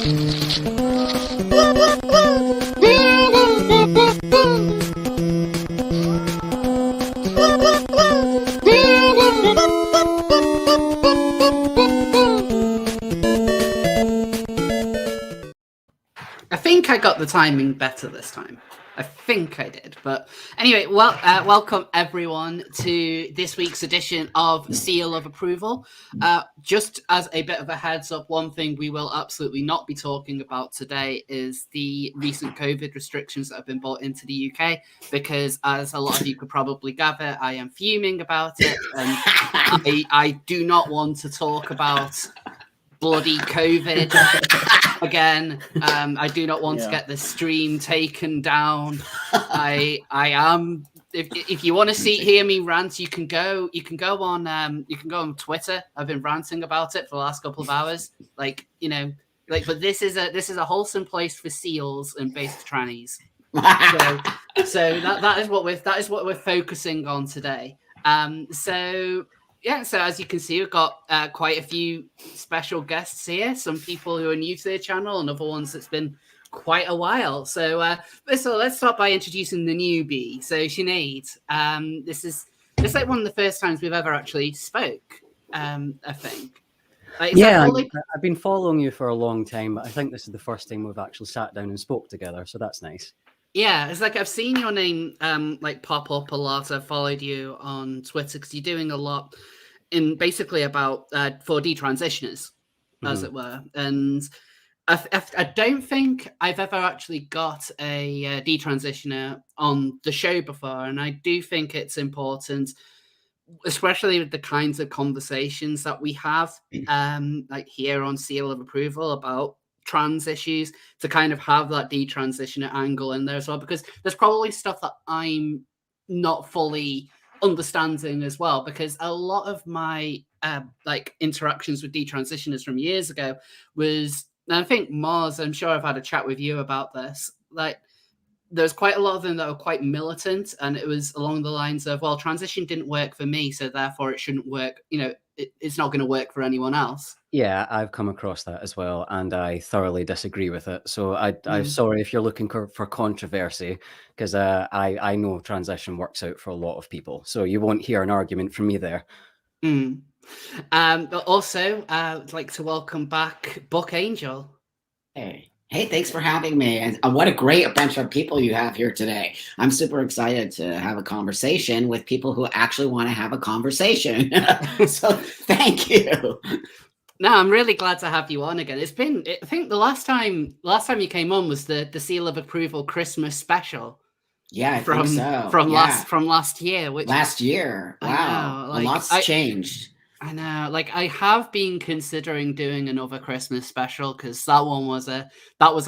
I think I got the timing better this time. I think I did. But anyway, welcome everyone to this week's edition of Seal of Approval. Just as a bit of a heads up, one thing we will absolutely not be talking about today is the recent COVID restrictions that have been brought into the UK, because as a lot of you could probably gather, I am fuming about it. And I do not want to talk about bloody COVID again. I do not want to get the stream taken down. I am. If you want to hear me rant, you can go on Twitter. I've been ranting about it for the last couple of hours. But this is a wholesome place for seals and basic trannies. So that is what we're focusing on today. So as you can see, we've got quite a few special guests here. Some people who are new to the channel and other ones that's been quite a while. So let's start by introducing the newbie. So Sinead, this is like one of the first times we've ever actually spoke, I think. I've been following you for a long time, but I think this is the first time we've actually sat down and spoke together, so that's nice. Yeah, it's like I've seen your name pop up a lot. I've followed you on Twitter because you're doing a lot in basically about 4D transitioners, as it were. And I don't think I've ever actually got a detransitioner on the show before, and I do think it's important, especially with the kinds of conversations that we have like here on Seal of Approval about trans issues, to kind of have that detransitioner angle in there as well, because there's probably stuff that I'm not fully understanding as well, because a lot of my interactions with detransitioners from years ago was, and I think Mars, I'm sure I've had a chat with you about this, there's quite a lot of them that are quite militant, and it was along the lines of, well, transition didn't work for me, so therefore it shouldn't work, it's not going to work for anyone else. Yeah, I've come across that as well, and I thoroughly disagree with it. So I'm sorry if you're looking for controversy, because I know transition works out for a lot of people. So you won't hear an argument from me there. But also, I'd like to welcome back Buck Angel. Hey, thanks for having me. And what a great bunch of people you have here today. I'm super excited to have a conversation with people who actually want to have a conversation. So thank you. No, I'm really glad to have you on again. I think the last time you came on was the Seal of Approval Christmas special. Yeah, I think so. From last year. Last year. Wow. A lot's changed. I know, I have been considering doing another Christmas special, because that was a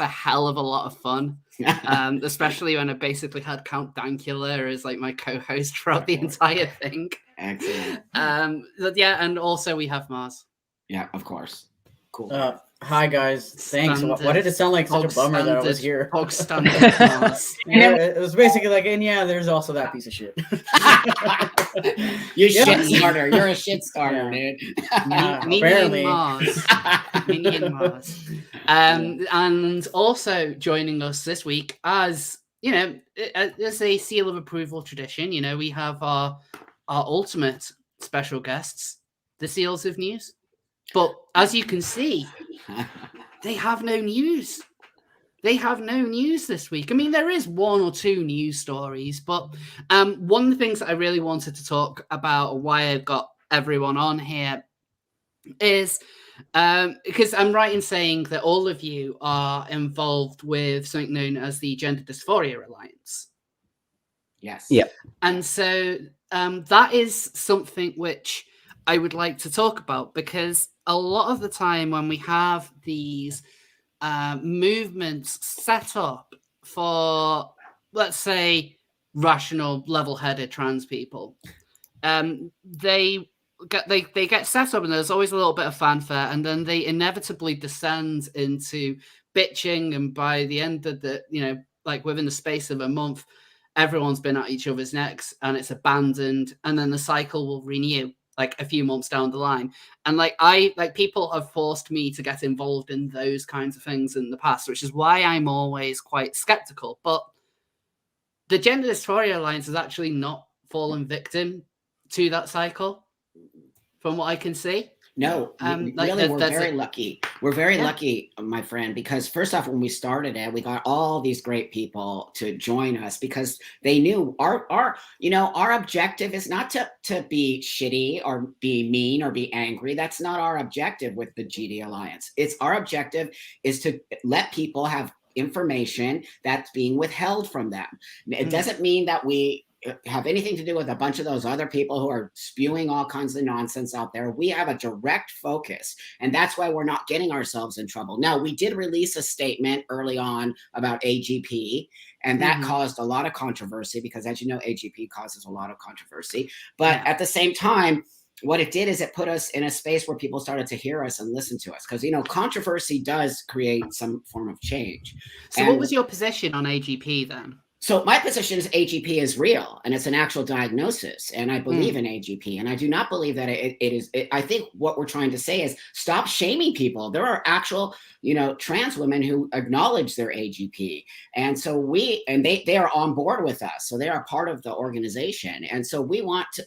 hell of a lot of fun. Especially when I basically had Count Dankula as my co-host throughout the entire thing. Excellent. And also we have Mars. Yeah, of course. Cool. Hi guys, thanks. Why did it sound like such a bummer that I was here? It was basically there's also that piece of shit. You're shit starter. You're a shit starter, dude. Minion Mars. Minion Mars. And also joining us this week, as as a Seal of Approval tradition, we have our ultimate special guests, the Seals of News. But as you can see, they have no news. They have no news this week. I mean, there is one or two news stories, but one of the things that I really wanted to talk about, why I've got everyone on here, is because I'm right in saying that all of you are involved with something known as the Gender Dysphoria Alliance. Yes. Yeah. And so that is something which I would like to talk about, because a lot of the time when we have these movements set up for, let's say, rational, level-headed trans people, they get set up, and there's always a little bit of fanfare, and then they inevitably descend into bitching, and by the end of the, within the space of a month, everyone's been at each other's necks, and it's abandoned, and then the cycle will renew. like a few months down the line. And like people have forced me to get involved in those kinds of things in the past, which is why I'm always quite skeptical. But the Gender Dysphoria Alliance has actually not fallen victim to that cycle, from what I can see. No, really, we're very lucky. We're very lucky, my friend, because first off, when we started it, we got all these great people to join us because they knew our objective is not to be shitty or be mean or be angry. That's not our objective with the GD Alliance. It's our objective is to let people have information that's being withheld from them. It doesn't mean that we have anything to do with a bunch of those other people who are spewing all kinds of nonsense out there. We have a direct focus, and that's why we're not getting ourselves in trouble. Now, we did release a statement early on about AGP, and that caused a lot of controversy because, as you know, AGP causes a lot of controversy. But at the same time, what it did is it put us in a space where people started to hear us and listen to us because, controversy does create some form of change. So what was your position on AGP then? So my position is AGP is real and it's an actual diagnosis, and I believe in AGP, and I do not believe that it is. I think what we're trying to say is stop shaming people. There are actual, trans women who acknowledge their AGP, and so they are on board with us, so they are part of the organization, and so we want to,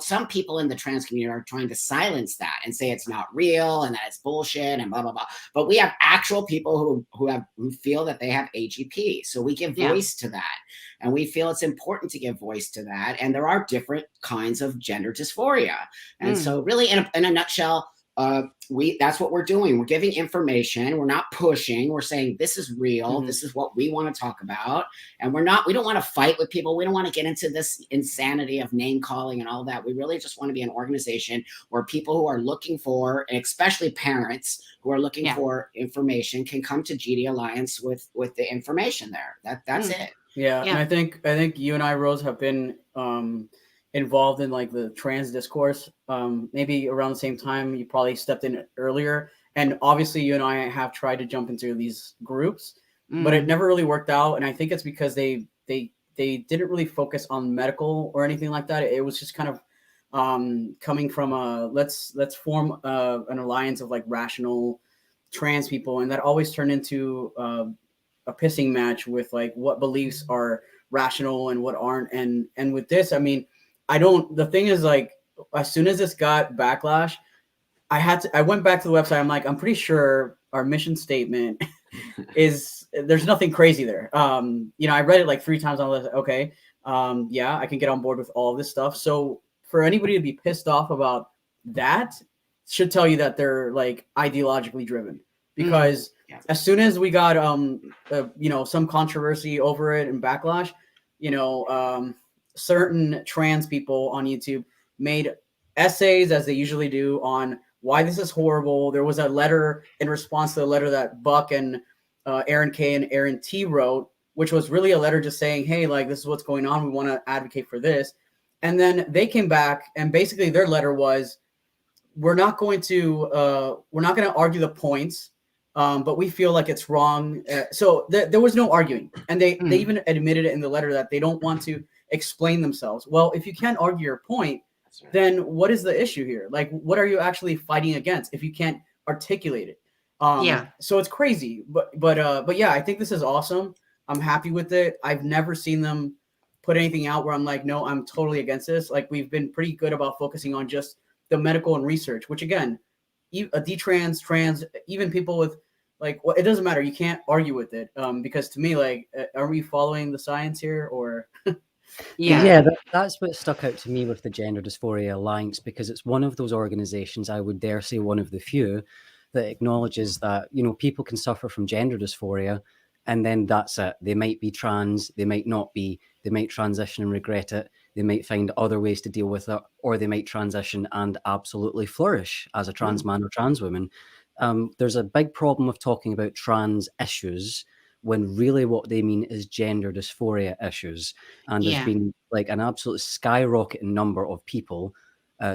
some people in the trans community are trying to silence that and say it's not real and that it's bullshit and blah blah blah. But we have actual people who feel that they have AGP, so we give voice to that. And we feel it's important to give voice to that. And there are different kinds of gender dysphoria. And so really in a nutshell, that's what we're doing. We're giving information. We're not pushing. We're saying this is real. This is what we want to talk about. And we don't want to fight with people. We don't want to get into this insanity of name calling and all that. We really just want to be an organization where people who are looking for, and especially parents who are looking for information, can come to GD Alliance with the information there. That's it. Yeah, and I think you and I, Rose, have been involved in like the trans discourse. Maybe around the same time, you probably stepped in earlier. And obviously, you and I have tried to jump into these groups, but it never really worked out. And I think it's because they didn't really focus on medical or anything like that. It was just kind of coming from let's form an alliance of like rational trans people, and that always turned into a pissing match with like what beliefs are rational and what aren't. And with this, I mean, the thing is, like, as soon as this got backlash, I went back to the website. I'm like, I'm pretty sure our mission statement there's nothing crazy there. I read it like 3 times. I was like, okay, I can get on board with all of this stuff. So for anybody to be pissed off about that should tell you that they're like ideologically driven, because as soon as we got some controversy over it and backlash, certain trans people on YouTube made essays, as they usually do, on why this is horrible. There was a letter in response to the letter that Buck and Aaron K and Aaron T wrote, which was really a letter just saying, hey, like, this is what's going on. We want to advocate for this. And then they came back, and basically their letter was, we're not going to argue the points. But we feel like it's wrong. So there was no arguing. And they even admitted it in the letter that they don't want to explain themselves. Well, if you can't argue your point, then what is the issue here? Like, what are you actually fighting against if you can't articulate it? So it's crazy. But yeah, I think this is awesome. I'm happy with it. I've never seen them put anything out where I'm like, no, I'm totally against this. Like, we've been pretty good about focusing on just the medical and research, which again, a detrans, trans, even people with, like, well, it doesn't matter. You can't argue with it, because to me, like, are we following the science here, or? That's what stuck out to me with the Gender Dysphoria Alliance, because it's one of those organizations, I would dare say one of the few, that acknowledges that, people can suffer from gender dysphoria, and then that's it. They might be trans, they might not be, they might transition and regret it, they might find other ways to deal with it, or they might transition and absolutely flourish as a trans man or trans woman. There's a big problem of talking about trans issues when really what they mean is gender dysphoria issues. And there's been like an absolute skyrocketing number of people,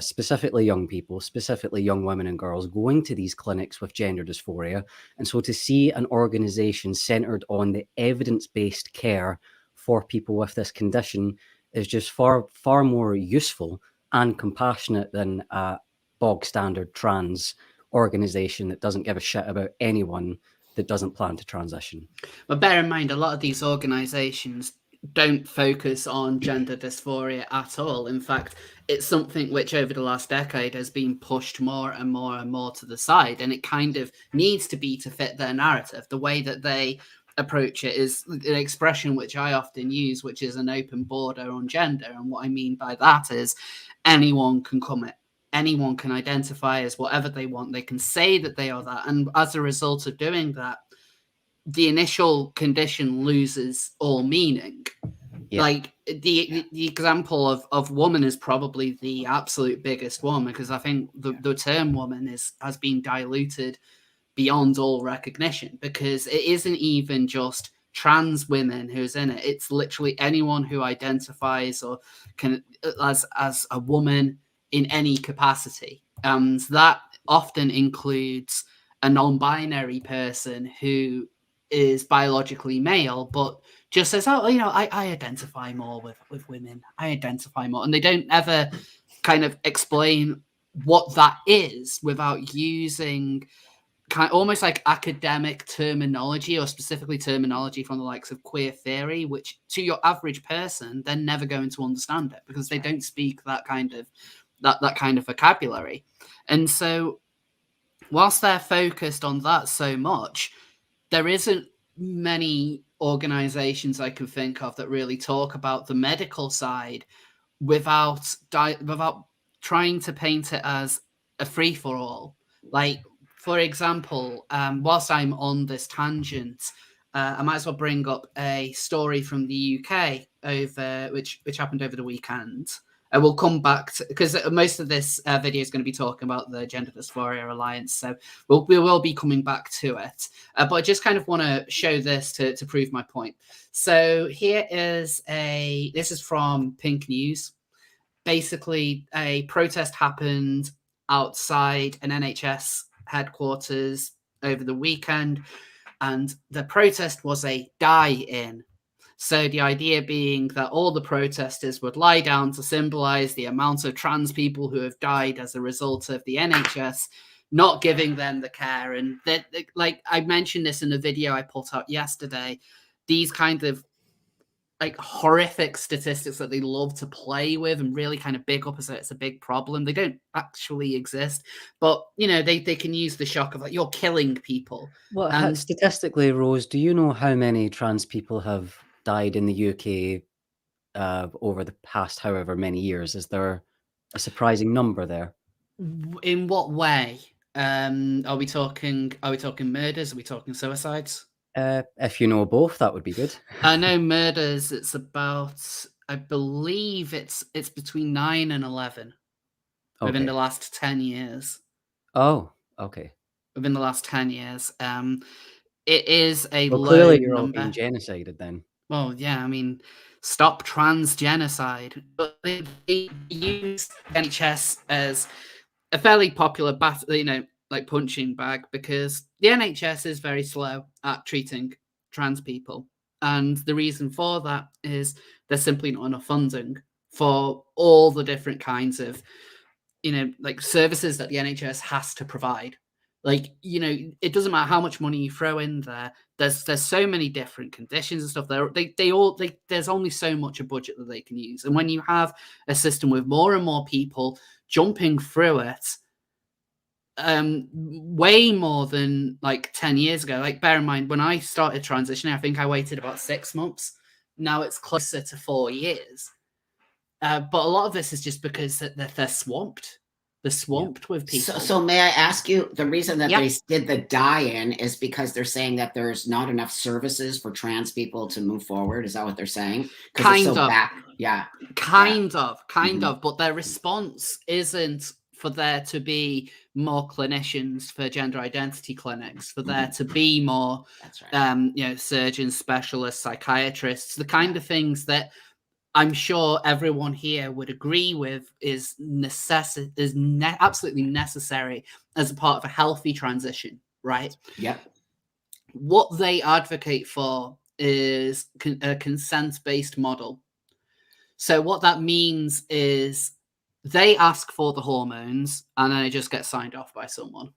specifically young people, specifically young women and girls, going to these clinics with gender dysphoria. And so to see an organization centered on the evidence-based care for people with this condition is just far, far more useful and compassionate than a bog standard trans organization that doesn't give a shit about anyone that doesn't plan to transition. But bear in mind, a lot of these organizations don't focus on gender dysphoria at all. In fact, it's something which over the last decade has been pushed more and more and more to the side, and it kind of needs to be to fit their narrative. The way that they approach it is an expression which I often use, which is an open border on gender. And what I mean by that is anyone can come at, anyone can identify as whatever they want. They can say that they are that. And as a result of doing that, the initial condition loses all meaning. Yeah. Like the example of woman is probably the absolute biggest one, because I think the term woman has been diluted beyond all recognition, because it isn't even just trans women who's in it. It's literally anyone who identifies or can as a woman in any capacity. And that often includes a non-binary person who is biologically male, but just says, oh, you know, I identify more with women. I identify more. And they don't ever kind of explain what that is without using kind of almost like academic terminology, or specifically terminology from the likes of queer theory, which to your average person, they're never going to understand it because they don't speak that kind of that kind of vocabulary. And so whilst they're focused on that so much, there isn't many organizations I can think of that really talk about the medical side without trying to paint it as a free-for-all. Like, for example, whilst I'm on this tangent, I might as well bring up a story from the UK over which happened over the weekend. We'll come back to, because most of this video is going to be talking about the Gender Dysphoria Alliance, so we will be coming back to it. But I just kind of want to show this to prove my point. So here is this is from Pink News. Basically, a protest happened outside an NHS headquarters over the weekend, and the protest was a die-in. So the idea being that all the protesters would lie down to symbolize the amount of trans people who have died as a result of the NHS not giving them the care. And that, like I mentioned this in a video I put out yesterday, these kind of like horrific statistics that they love to play with and really kind of big up as it's a big problem. They don't actually exist, but you know, they can use the shock of like, you're killing people. Well, statistically, Rose, do you know how many trans people have died in the UK over the past however many years? Is there a surprising number there? In what way? Are we talking murders? Are we talking suicides? If you know both, that would be good. I know murders, it's about, I believe it's between 9 and 11 within the last 10 years. Oh, okay. Within the last 10 years. It is a well, low clearly you're number. all being genocided then. Well, yeah, I mean, stop trans genocide. But they use NHS as a fairly popular like punching bag, because the NHS is very slow at treating trans people. And the reason for that is there's simply not enough funding for all the different kinds of, you know, like services that the NHS has to provide. Like, you know, it doesn't matter how much money you throw in there. There's so many different conditions and stuff. There's only so much a budget that they can use. And when you have a system with more and more people jumping through it, way more than like 10 years ago. Like, bear in mind, when I started transitioning, I think I waited about 6 months. Now it's closer to 4 years. But a lot of this is just because they're swamped. They're swamped with people. So may I ask you, the reason that they did the die-in is because they're saying that there's not enough services for trans people to move forward. Is that what they're saying? Kind of. Yeah. Kind of. But their response isn't for there to be more clinicians for gender identity clinics, for there to be more, you know, surgeons, specialists, psychiatrists, the kind of things that I'm sure everyone here would agree with is absolutely necessary as a part of a healthy transition, right? Yep. What they advocate for is a consent-based model. So what that means is they ask for the hormones, and then it just gets signed off by someone.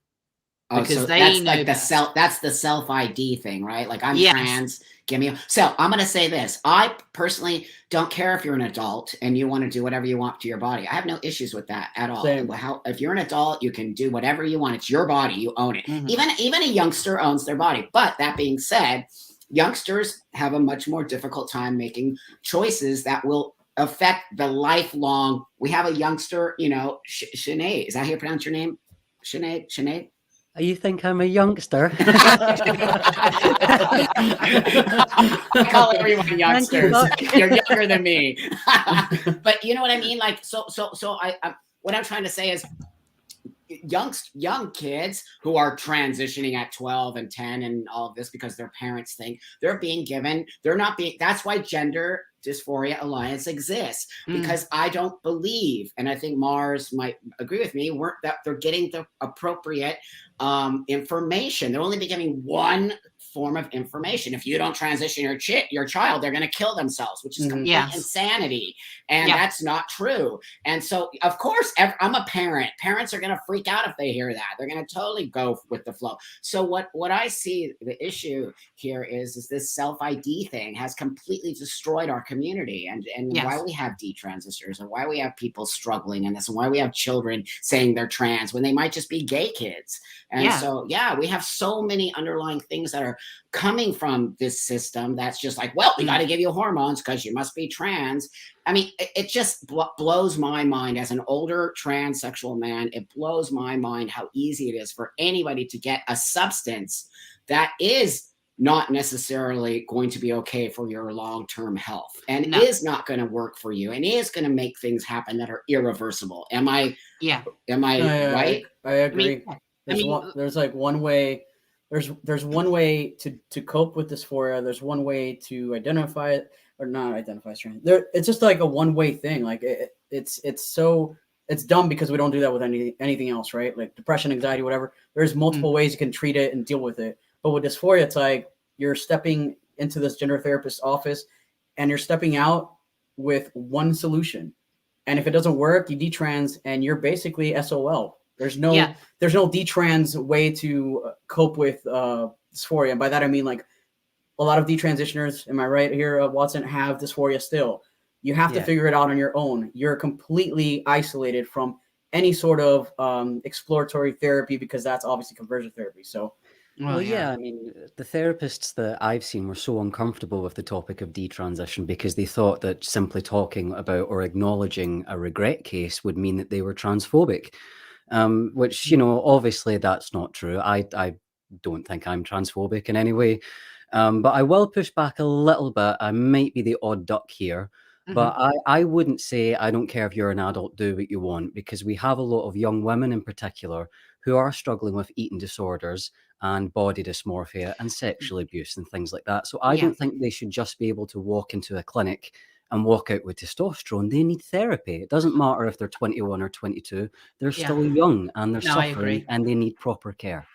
Oh, Because so they that's know like the best. that's the self ID thing, right? Like, I'm Yes. trans, give me. So I'm gonna say this. I personally don't care if you're an adult and you want to do whatever you want to your body. I have no issues with that at all. Same. If you're an adult, you can do whatever you want. It's your body, you own it. Mhm. Even a youngster owns their body. But that being said, youngsters have a much more difficult time making choices that will affect the lifelong. We have a youngster, Sinead. Is that how you pronounce your name? Sinead? You think I'm a youngster? I call everyone youngsters. Buck. You're younger than me. But you know what I mean? Like, so what I'm trying to say is, young kids who are transitioning at 12 and 10 and all of this because their parents think that's why Gender Dysphoria Alliance exists, because I don't believe, and I think Mars might agree with me, that they're getting the appropriate information. They're only giving one form of information. If you don't transition your child, they're going to kill themselves, which is complete insanity. And that's not true. And so, of course, I'm a parent. Parents are going to freak out if they hear that. They're going to totally go with the flow. So what I see the issue here is this self-ID thing has completely destroyed our community, and why we have detransistors, and why we have people struggling in this, and why we have children saying they're trans when they might just be gay kids. And so, we have so many underlying things that are coming from this system that's just like, well, we got to give you hormones because you must be trans. I mean, it just blows my mind as an older transsexual man. It blows my mind how easy it is for anybody to get a substance that is not necessarily going to be okay for your long-term health, and is not going to work for you, and is going to make things happen that are irreversible. Am I right? I agree. There's one way. There's one way to cope with dysphoria. There's one way to identify it or not identify as trans. It's just like a one-way thing. Like it's dumb because we don't do that with anything else, right? Like depression, anxiety, whatever. There's multiple ways you can treat it and deal with it. But with dysphoria, it's like you're stepping into this gender therapist's office and you're stepping out with one solution. And if it doesn't work, you detrans and you're basically SOL. There's no detrans way to cope with dysphoria. And by that, I mean, like, a lot of detransitioners, am I right here, Watson, have dysphoria still. You have to figure it out on your own. You're completely isolated from any sort of exploratory therapy, because that's obviously conversion therapy. So, I mean, the therapists that I've seen were so uncomfortable with the topic of detransition because they thought that simply talking about or acknowledging a regret case would mean that they were transphobic, which, obviously that's not true. I don't think I'm transphobic in any way, but I will push back a little bit. I might be the odd duck here. But I wouldn't say I don't care if you're an adult, do what you want, because we have a lot of young women in particular who are struggling with eating disorders and body dysmorphia and sexual abuse and things like that. So I don't think they should just be able to walk into a clinic and walk out with testosterone. They need therapy. It doesn't matter if they're 21 or 22. They're still young and they're suffering and they need proper care.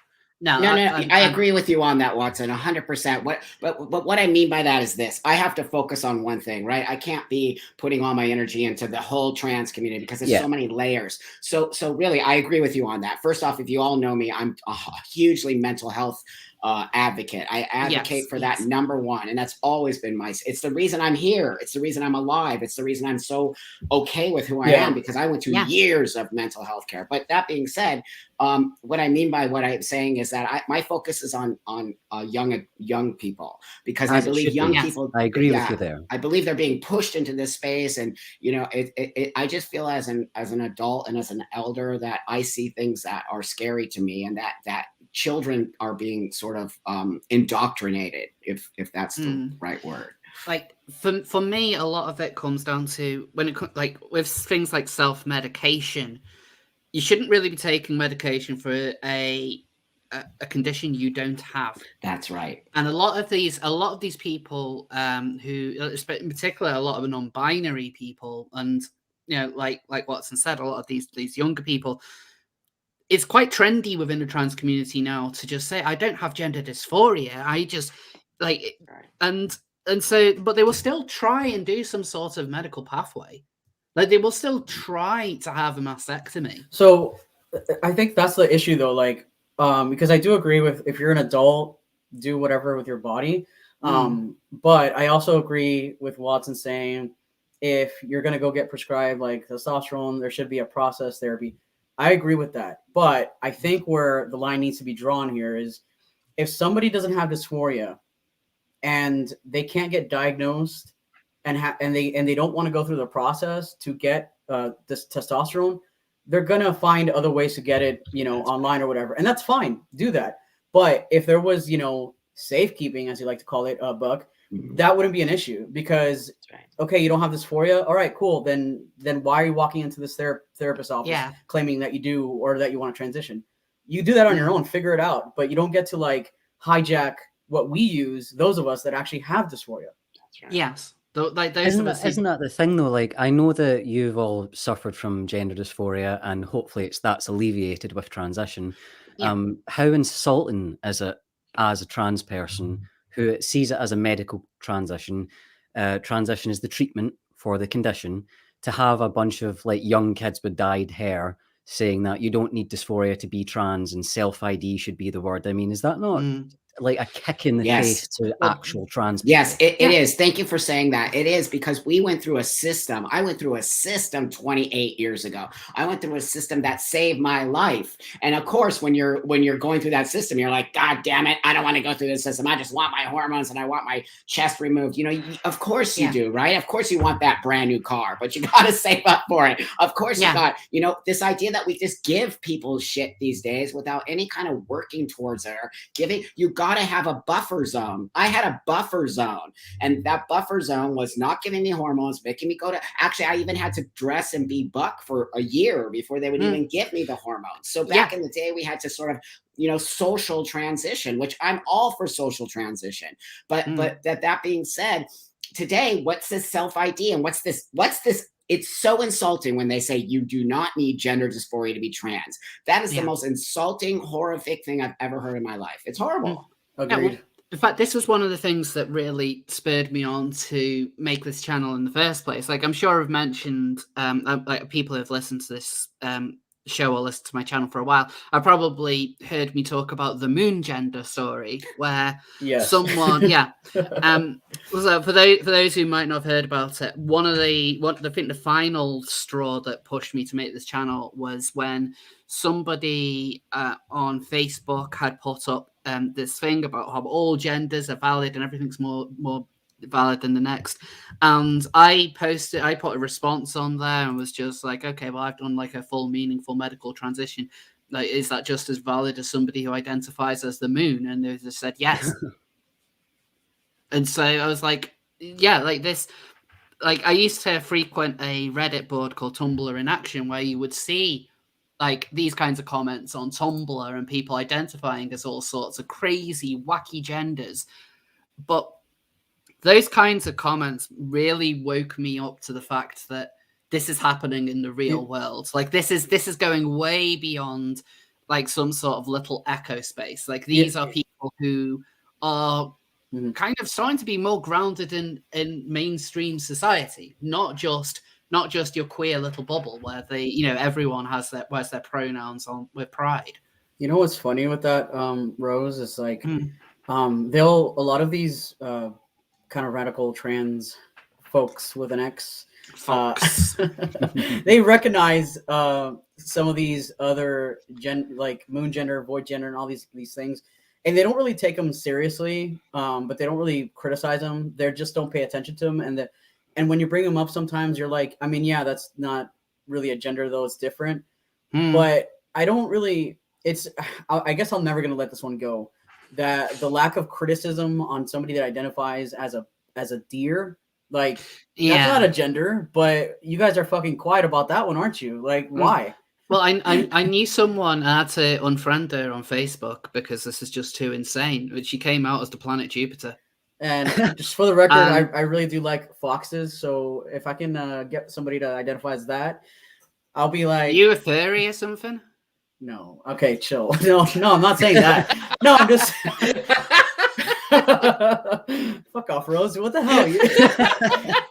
I agree with you on that, Watson, 100%. But what I mean by that is this: I have to focus on one thing, right? I can't be putting all my energy into the whole trans community because there's so many layers. So really, I agree with you on that. First off, if you all know me, I'm a hugely mental health advocate. I advocate for that, number one, and that's always been it's the reason I'm here. It's the reason I'm alive. It's the reason I'm so okay with who I am, because I went through years of mental health care. But that being said, what I mean by what I'm saying is that my focus is on young people, because I believe young people. I agree with you there. I believe they're being pushed into this space, and I just feel as an adult and as an elder that I see things that are scary to me, and that children are being sort of indoctrinated, if that's the right word. Like for me, a lot of it comes down to when it like with things like self-medication. You shouldn't really be taking medication for a condition you don't have. That's right. And a lot of these people who, in particular, a lot of non-binary people, and like Watson said, a lot of these younger people. It's quite trendy within the trans community now to just say, I don't have gender dysphoria. I just and so, but they will still try and do some sort of medical pathway. Like they will still try to have a mastectomy. So I think that's the issue though. Like, because I do agree with if you're an adult, do whatever with your body. But I also agree with Watson saying if you're going to go get prescribed like testosterone, there should be a process therapy. I agree with that. But I think where the line needs to be drawn here is if somebody doesn't have dysphoria and they can't get diagnosed and they don't want to go through the process to get this testosterone, they're gonna find other ways to get it, online or whatever, and that's fine. Do that. But if there was, safekeeping, as you like to call it, Buck, that wouldn't be an issue because okay, you don't have dysphoria. All right, cool. Then why are you walking into this therapist's office claiming that you do or that you want to transition? You do that on your own, figure it out. But you don't get to like hijack what we use, those of us that actually have dysphoria. That's right. Yes. Like those Isn't that the thing though? Like I know that you've all suffered from gender dysphoria, and hopefully that's alleviated with transition. Yeah. How insulting is it as a trans person who sees it as a medical transition? Transition is the treatment for the condition. To have a bunch of like young kids with dyed hair saying that you don't need dysphoria to be trans and self-ID should be the word. I mean, is that not like a kick in the face to actual trans people? Yes, it is. Thank you for saying that. It is because we went through a system. I went through a system 28 years ago. I went through a system that saved my life. And of course, when you're going through that system, you're like, God damn it, I don't want to go through this system. I just want my hormones and I want my chest removed. Of course you do, right? Of course you want that brand new car, but you got to save up for it. Of course you got, this idea that we just give people shit these days without any kind of working towards it or giving, you got to have a buffer zone. I had a buffer zone, and that buffer zone was not giving me hormones, making me go to, actually, I even had to dress and be buck for a year before they would even give me the hormones. So back in the day, we had to sort of, social transition, which I'm all for social transition. But that being said, today, what's this self-ID and what's this? It's so insulting when they say you do not need gender dysphoria to be trans. That is the most insulting, horrific thing I've ever heard in my life. It's horrible. Agreed. In fact, this was one of the things that really spurred me on to make this channel in the first place. Like, I'm sure I've mentioned, like people who have listened to this show or listened to my channel for a while, I probably heard me talk about the moon gender story, where someone, so for those who might not have heard about it, I think the final straw that pushed me to make this channel was when somebody on Facebook had put up this thing about how all genders are valid and everything's more valid than the next, and I put a response on there and was just like, okay, well, I've done like a full meaningful medical transition, like, is that just as valid as somebody who identifies as the moon? And they just said yes. And so I was like, yeah, like this, like I used to frequent a Reddit board called Tumblr in Action, where you would see like these kinds of comments on Tumblr and people identifying as all sorts of crazy, wacky genders. But those kinds of comments really woke me up to the fact that this is happening in the real world. Like this is going way beyond like some sort of little echo space. Like these are people who are kind of starting to be more grounded in mainstream society, not just your queer little bubble where everyone wears their pronouns on with pride. You know what's funny with that, Rose, is like a lot of these kind of radical trans folks with an X, they recognize some of these other like moon gender, void gender, and all these things, and they don't really take them seriously, but they don't really criticize them. They just don't pay attention to them, and when you bring them up, sometimes you're like, I mean, yeah, that's not really a gender though; it's different. But I don't really. I guess I'm never gonna let this one go. That the lack of criticism on somebody that identifies as a deer, like that's not a gender, but you guys are fucking quiet about that one, aren't you? Like, why? Well, I knew someone, and I had to unfriend her on Facebook because this is just too insane. But she came out as the planet Jupiter. And just for the record, I really do like foxes. So if I can get somebody to identify as that, I'll be like, are you a furry or something? No. Okay, chill. No, I'm not saying that. No, I'm just Fuck off, Rose. What the hell?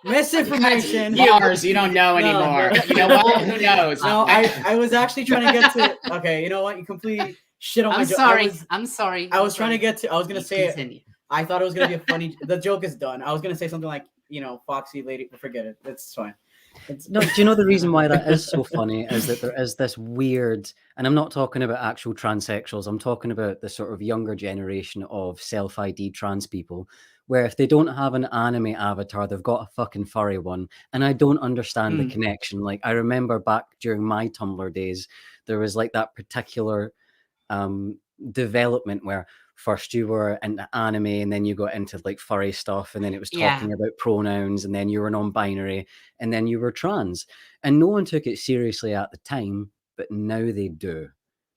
Misinformation. Bars you don't know anymore. You know what? Who knows? No, I was actually trying to get to. Okay, you know what? You completely shit on my joke. I'm sorry. I was trying to get to. I was gonna say Continue. it. I thought it was gonna be a funny. The joke is done. I was gonna say something like, Foxy lady. Forget it. It's fine. No, do you know the reason why that is so funny is that there is this weird, and I'm not talking about actual transsexuals, I'm talking about the sort of younger generation of self-ID trans people, where if they don't have an anime avatar, they've got a fucking furry one. And I don't understand the connection. Like, I remember back during my Tumblr days, there was like that particular development where first you were into anime and then you got into like furry stuff, and then it was talking about pronouns, and then you were non-binary, and then you were trans, and no one took it seriously at the time, but now they do.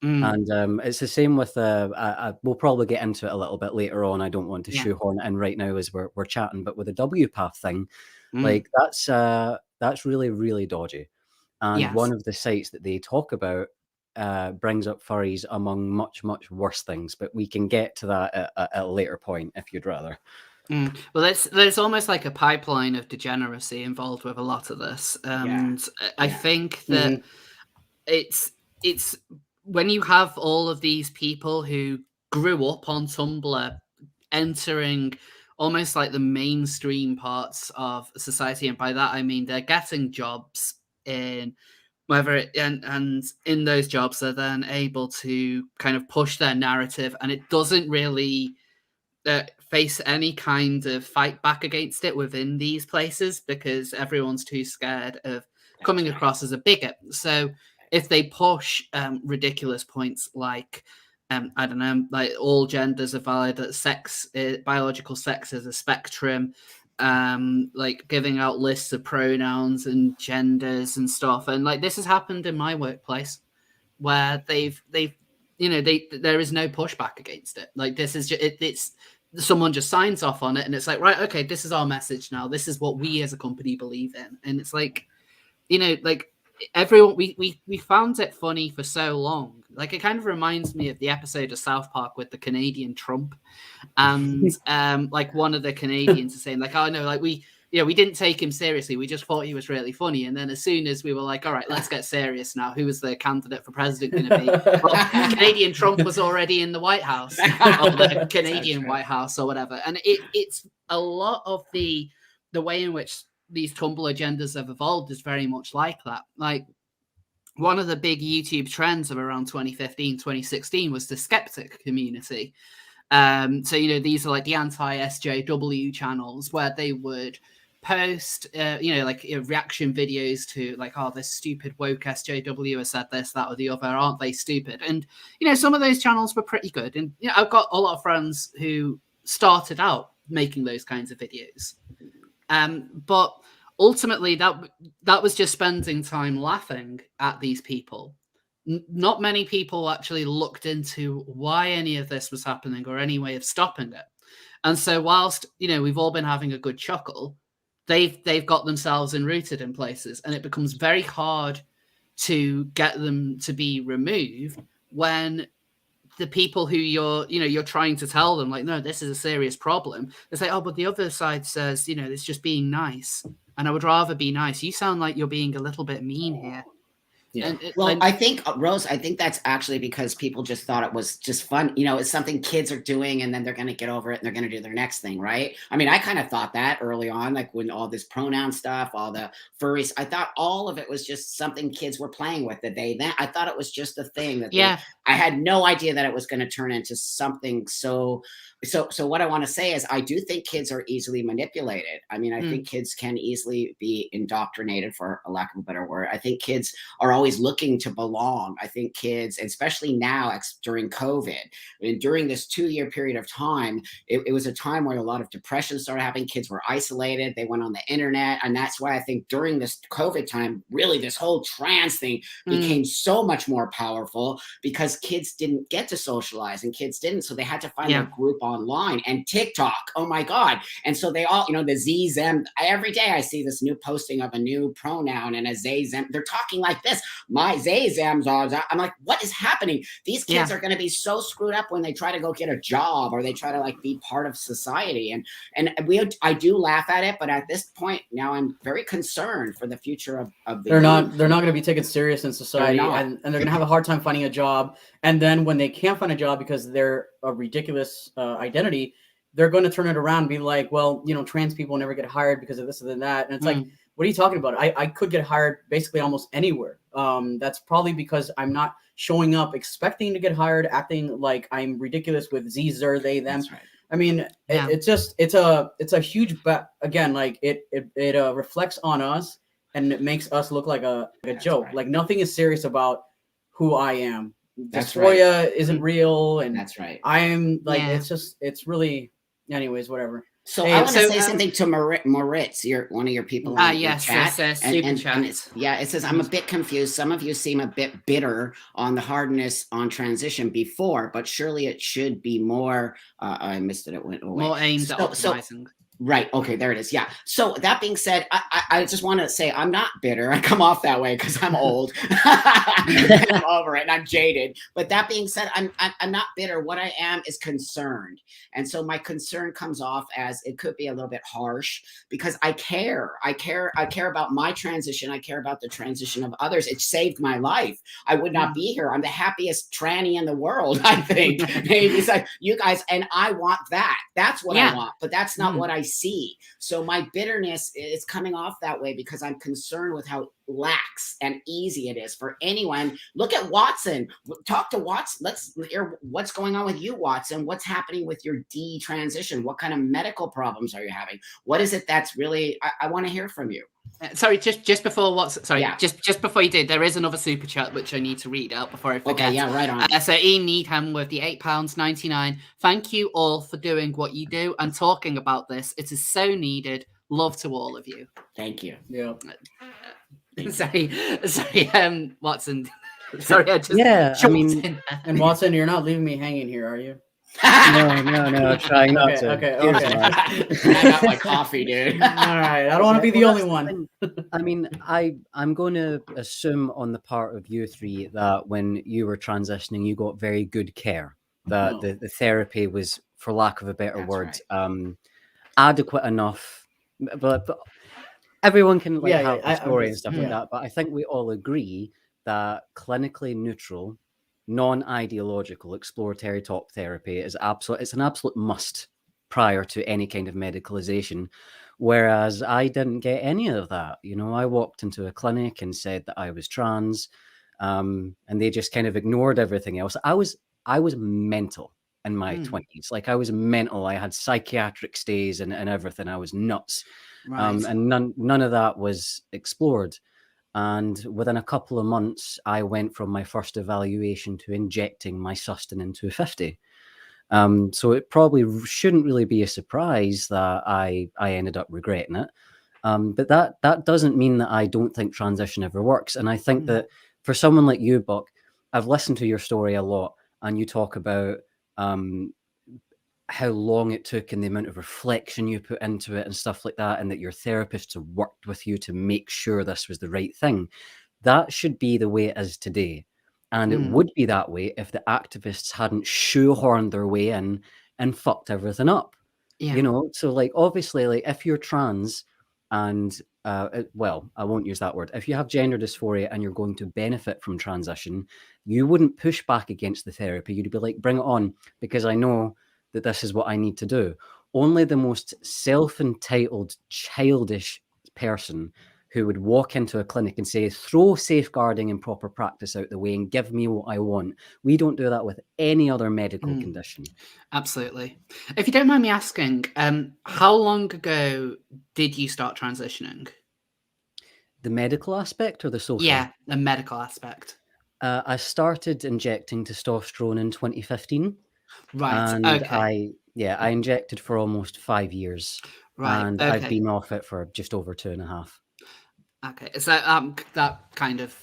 And it's the same with we'll probably get into it a little bit later on. I don't want to shoehorn it in right now as we're chatting, but with the WPATH thing, like that's really, really dodgy. And one of the sites that they talk about brings up furries among much, much worse things, but we can get to that at a later point if you'd rather. Well, there's almost like a pipeline of degeneracy involved with a lot of this, and I think that it's when you have all of these people who grew up on Tumblr entering almost like the mainstream parts of society, and by that I mean they're getting jobs in and in those jobs they're then able to kind of push their narrative, and it doesn't really face any kind of fight back against it within these places because everyone's too scared of coming across as a bigot. So if they push ridiculous points like I don't know, like all genders are valid, that biological sex is a spectrum, like giving out lists of pronouns and genders and stuff, and like this has happened in my workplace where there is no pushback against it. Like this is it's someone just signs off on it, and it's like, right, okay, this is our message now. This is what we as a company believe in, and it's like, like everyone we found it funny for so long. Like it kind of reminds me of the episode of South Park with the Canadian Trump, and like one of the Canadians is saying like, oh no, like we didn't take him seriously, we just thought he was really funny, and then as soon as we were like, all right, let's get serious now, who was the candidate for president going to be? Well, Canadian Trump was already in the White House or the Canadian White House or whatever, and it's a lot of the way in which these Tumblr agendas have evolved is very much like that. Like one of the big YouTube trends of around 2015, 2016 was the skeptic community. So, these are like the anti-SJW channels where they would post, reaction videos to like, oh, this stupid woke SJW has said this, that, or the other. Aren't they stupid? And, some of those channels were pretty good. And, I've got a lot of friends who started out making those kinds of videos. But ultimately, that was just spending time laughing at these people. Not many people actually looked into why any of this was happening or any way of stopping it. And so whilst, we've all been having a good chuckle, they've got themselves enrooted in places, and it becomes very hard to get them to be removed when the people who you're trying to tell them, like, no, this is a serious problem. They say, oh, but the other side says, it's just being nice. And I would rather be nice. You sound like you're being a little bit mean here. Yeah. I think, Rose, I think that's actually because people just thought it was just fun. It's something kids are doing, and then they're going to get over it and they're going to do their next thing, right? I mean, I kind of thought that early on, like when all this pronoun stuff, all the furries, I thought all of it was just something kids were playing with I thought it was just a thing that I had no idea that it was going to turn into something so what I want to say is I do think kids are easily manipulated. I mean, I think kids can easily be indoctrinated, for a lack of a better word. I think kids are always looking to belong. I think kids, especially now during COVID, and during this 2-year period of time, it was a time where a lot of depression started happening. Kids were isolated. They went on the internet. And that's why I think during this COVID time, really this whole trans thing became so much more powerful, because because kids didn't get to socialize and kids didn't. So they had to find Yeah. a group online and TikTok. Oh my God. And so they all, the Z, them, every day I see this new posting of a new pronoun and a they, them. They're talking like this. My they, them, I'm like, what is happening? These kids are going to be so screwed up when they try to go get a job or they try to like be part of society. And I do laugh at it, but at this point now I'm very concerned for the future of the They're youth. not going to be taken serious in society, and they're going to have a hard time finding a job. And then when they can't find a job because they're a ridiculous identity, they're going to turn it around and be like, well, trans people never get hired because of this and that. And it's like, what are you talking about? I could get hired basically almost anywhere. That's probably because I'm not showing up expecting to get hired, acting like I'm ridiculous with ze, zer, they, them. That's right. I mean, it's a huge bet. Again, like it reflects on us and it makes us look like a joke. Right. Like nothing is serious about who I am. Dysphoria isn't real, and that's right. I am like it's really, anyways, whatever. So I want to say something to Moritz, one of your people in your chat. And it says, I'm a bit confused. Some of you seem a bit bitter on the hardness on transition before, but surely it should be more, I missed it, it went away. More aimed at optimizing. Right. Okay. There it is. Yeah. So that being said, I just want to say I'm not bitter. I come off that way because I'm old. I'm over it and I'm jaded. But that being said, I'm not bitter. What I am is concerned. And so my concern comes off as it could be a little bit harsh because I care. I care about my transition. I care about the transition of others. It saved my life. I would not be here. I'm the happiest tranny in the world, I think. Maybe it's like you guys, and I want that. That's what I want. But that's not what I see. So my bitterness is coming off that way because I'm concerned with how lax and easy it is for anyone. Look at Watson. Talk to Watson. Let's hear what's going on with you, Watson. What's happening with your detransition? What kind of medical problems are you having? What is it that's really? I want to hear from you. Sorry, just before just before you did, there is another super chat which I need to read out before I forget. Okay, yeah, right on. So Ian Needham with the £8.99. Thank you all for doing what you do and talking about this. It is so needed. Love to all of you. Thank you. Yeah. Sorry, Watson. Sorry, I just I mean, and Watson, you're not leaving me hanging here, are you? No, trying not to. Okay. I got my coffee, dude. All right, I don't want to be the only one. I mean, I'm going to assume on the part of you three that when you were transitioning, you got very good care. That the therapy was, for lack of a better word, adequate enough. But everyone can have a story and stuff like that. But I think we all agree that clinically neutral, non-ideological exploratory talk therapy is it's an absolute must prior to any kind of medicalization. Whereas I didn't get any of that. I walked into a clinic and said that I was trans, and they just kind of ignored everything else. I was mental in my 20s. Like I was mental. I had psychiatric stays and everything. I was nuts. Right. And none of that was explored. And within a couple of months, I went from my first evaluation to injecting my sustenance to 50. So it probably shouldn't really be a surprise that I ended up regretting it. But that doesn't mean that I don't think transition ever works. And I think that for someone like you, Buck, I've listened to your story a lot, and you talk about how long it took and the amount of reflection you put into it and stuff like that, and that your therapists have worked with you to make sure this was the right thing. That should be the way it is today. And it would be that way if the activists hadn't shoehorned their way in and fucked everything up. So like, obviously, like if you're trans and well, I won't use that word. If you have gender dysphoria and you're going to benefit from transition, you wouldn't push back against the therapy. You'd be like, bring it on, because I know that this is what I need to do. Only the most self-entitled, childish person who would walk into a clinic and say, throw safeguarding and proper practice out the way and give me what I want. We don't do that with any other medical condition. Absolutely. If you don't mind me asking, how long ago did you start transitioning? The medical aspect or the social? Yeah, the medical aspect. I started injecting testosterone in 2015. Right. And okay. I injected for almost 5 years. Right. And okay. I've been off it for just over 2.5. Okay. So that kind of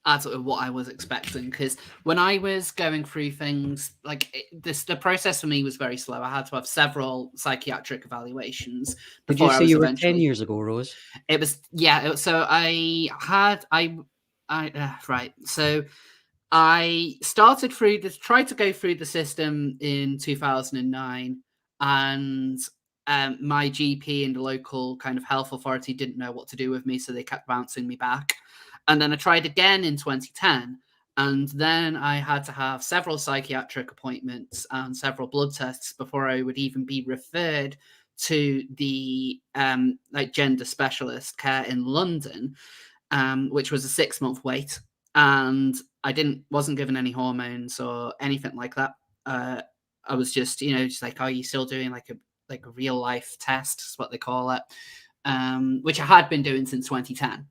as what I was expecting. Because when I was going through things, the process for me was very slow. I had to have several psychiatric evaluations Did you before I say was you were 10 eventually. years ago, Rose? It was, yeah. So right. So I started through this, tried to go through the system in 2009, and my GP and the local kind of health authority didn't know what to do with me, so they kept bouncing me back. And then I tried again in 2010, and then I had to have several psychiatric appointments and several blood tests before I would even be referred to the gender specialist care in London, which was a 6-month wait. And I wasn't given any hormones or anything like that. I was just, just like, are you still doing like a real life test? Is what they call it, which I had been doing since 2010.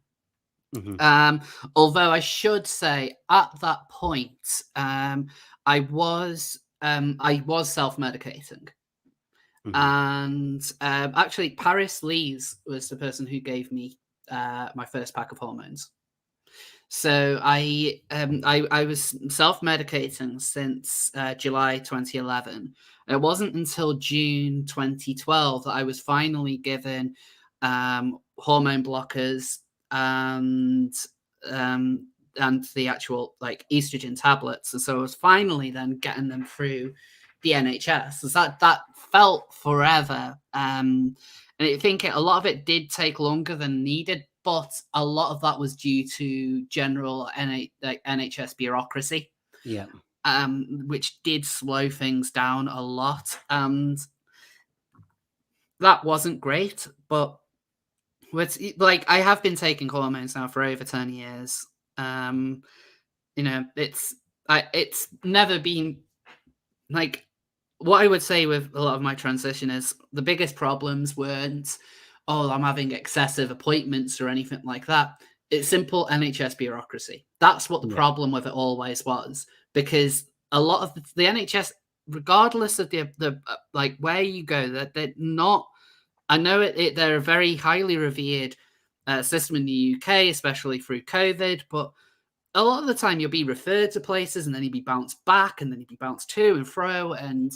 Although I should say at that point, I was self-medicating. And actually, Paris Lees was the person who gave me my first pack of hormones. So I was self-medicating since July 2011. It wasn't until June 2012 that I was finally given hormone blockers and the actual estrogen tablets. And so I was finally then getting them through the NHS. So that felt forever. And I think a lot of it did take longer than needed, but a lot of that was due to general NHS bureaucracy. Yeah. Which did slow things down a lot. And that wasn't great, but I have been taking hormones now for over 10 years. It's never been what I would say with a lot of my transition is the biggest problems weren't, I'm having excessive appointments or anything like that. It's simple NHS bureaucracy. That's what the problem with it always was, because a lot of the NHS, regardless of the where you go, that they're not. I know they're a very highly revered system in the UK, especially through COVID, but a lot of the time you'll be referred to places and then you'll be bounced back and then you'll be bounced to and fro, and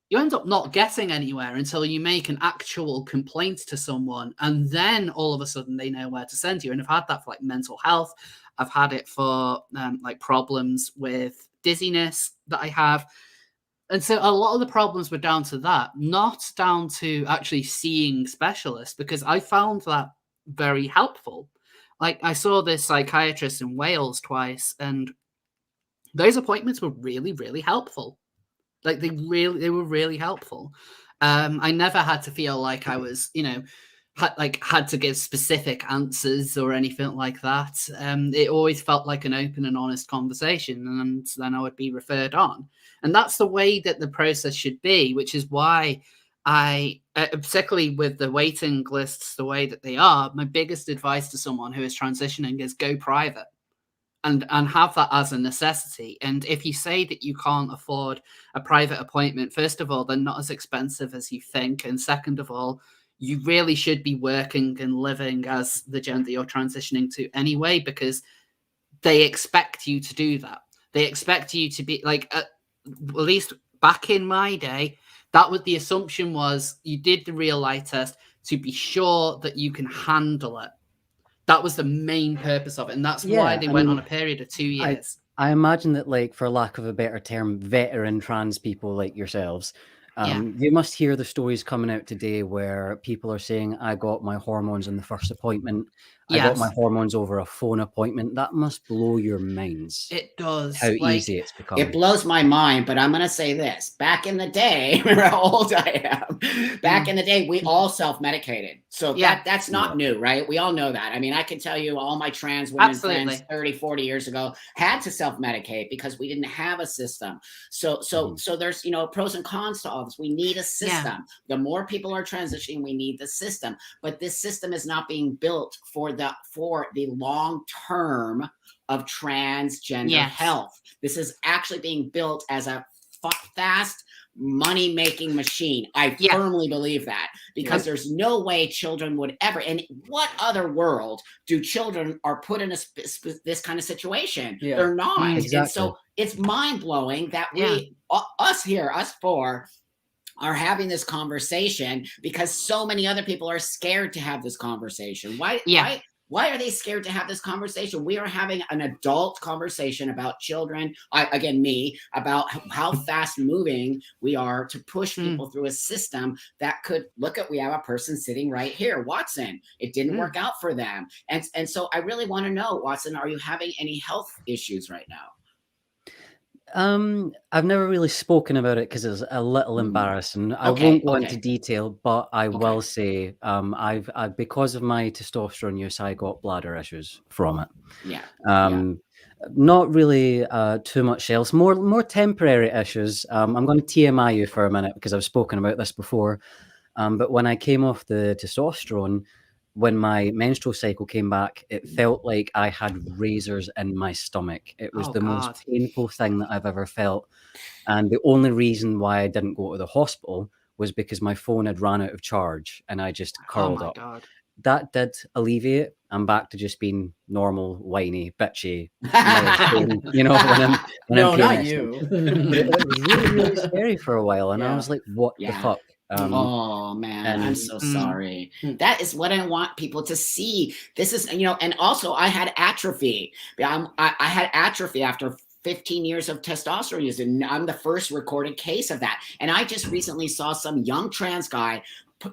you end up not getting anywhere until you make an actual complaint to someone, and then all of a sudden they know where to send you. And I've had that for mental health. I've had it for problems with dizziness that I have. And so a lot of the problems were down to that, not down to actually seeing specialists, because I found that very helpful. I saw this psychiatrist in Wales twice, and those appointments were really, really helpful. They were really helpful. I never had to feel like I was, had to give specific answers or anything like that. It always felt like an open and honest conversation, and then I would be referred on. And that's the way that the process should be, which is why I, particularly with the waiting lists the way that they are, my biggest advice to someone who is transitioning is go private. And have that as a necessity. And if you say that you can't afford a private appointment, first of all, they're not as expensive as you think. And second of all, you really should be working and living as the gender you're transitioning to anyway, because they expect you to do that. They expect you to be at least back in my day, that was the assumption, was you did the real life test to be sure that you can handle it. That was the main purpose of it, and that's why they went on a period of 2 years. I imagine that, for lack of a better term, veteran trans people like yourselves, you must hear the stories coming out today where people are saying, I got my hormones in the first appointment. I got my hormones over a phone appointment. That must blow your minds. It does. How easy it's become. It blows my mind, but I'm going to say this. Back in the day, remember how old I am? Back in the day, we all self-medicated. So that's not new, right? We all know that. I mean, I can tell you all my trans women friends 30, 40 years ago had to self-medicate because we didn't have a system. So there's, pros and cons to all this. We need a system. Yeah. The more people are transitioning, we need the system. But this system is not being built for the long term of transgender health. This is actually being built as a fast money-making machine. I firmly believe that, because there's no way children would ever. And what other world do children are put in this kind of situation? They're not. Exactly. And so it's mind-blowing that us four are having this conversation, because so many other people are scared to have this conversation. Why are they scared to have this conversation? We are having an adult conversation about children, about how fast moving we are to push people through a system that could we have a person sitting right here, Watson. It didn't work out for them. And so I really want to know, Watson, are you having any health issues right now? I've never really spoken about it because it's a little embarrassing. I won't go into detail, but I will say, I've because of my testosterone use, I got bladder issues from it. Not really too much else. More temporary issues. I'm going to TMI you for a minute because I've spoken about this before. But when I came off the testosterone, when my menstrual cycle came back, it felt like I had razors in my stomach. It was the most painful thing that I've ever felt. And the only reason why I didn't go to the hospital was because my phone had ran out of charge and I just curled up. God. That did alleviate. I'm back to just being normal, whiny, bitchy. Not you. It was really, really scary for a while. And I was like, what the fuck? Oh man, I'm so sorry. That is what I want people to see. This is, and also I had atrophy. I had atrophy after 15 years of testosterone use, and I'm the first recorded case of that. And I just recently saw some young trans guy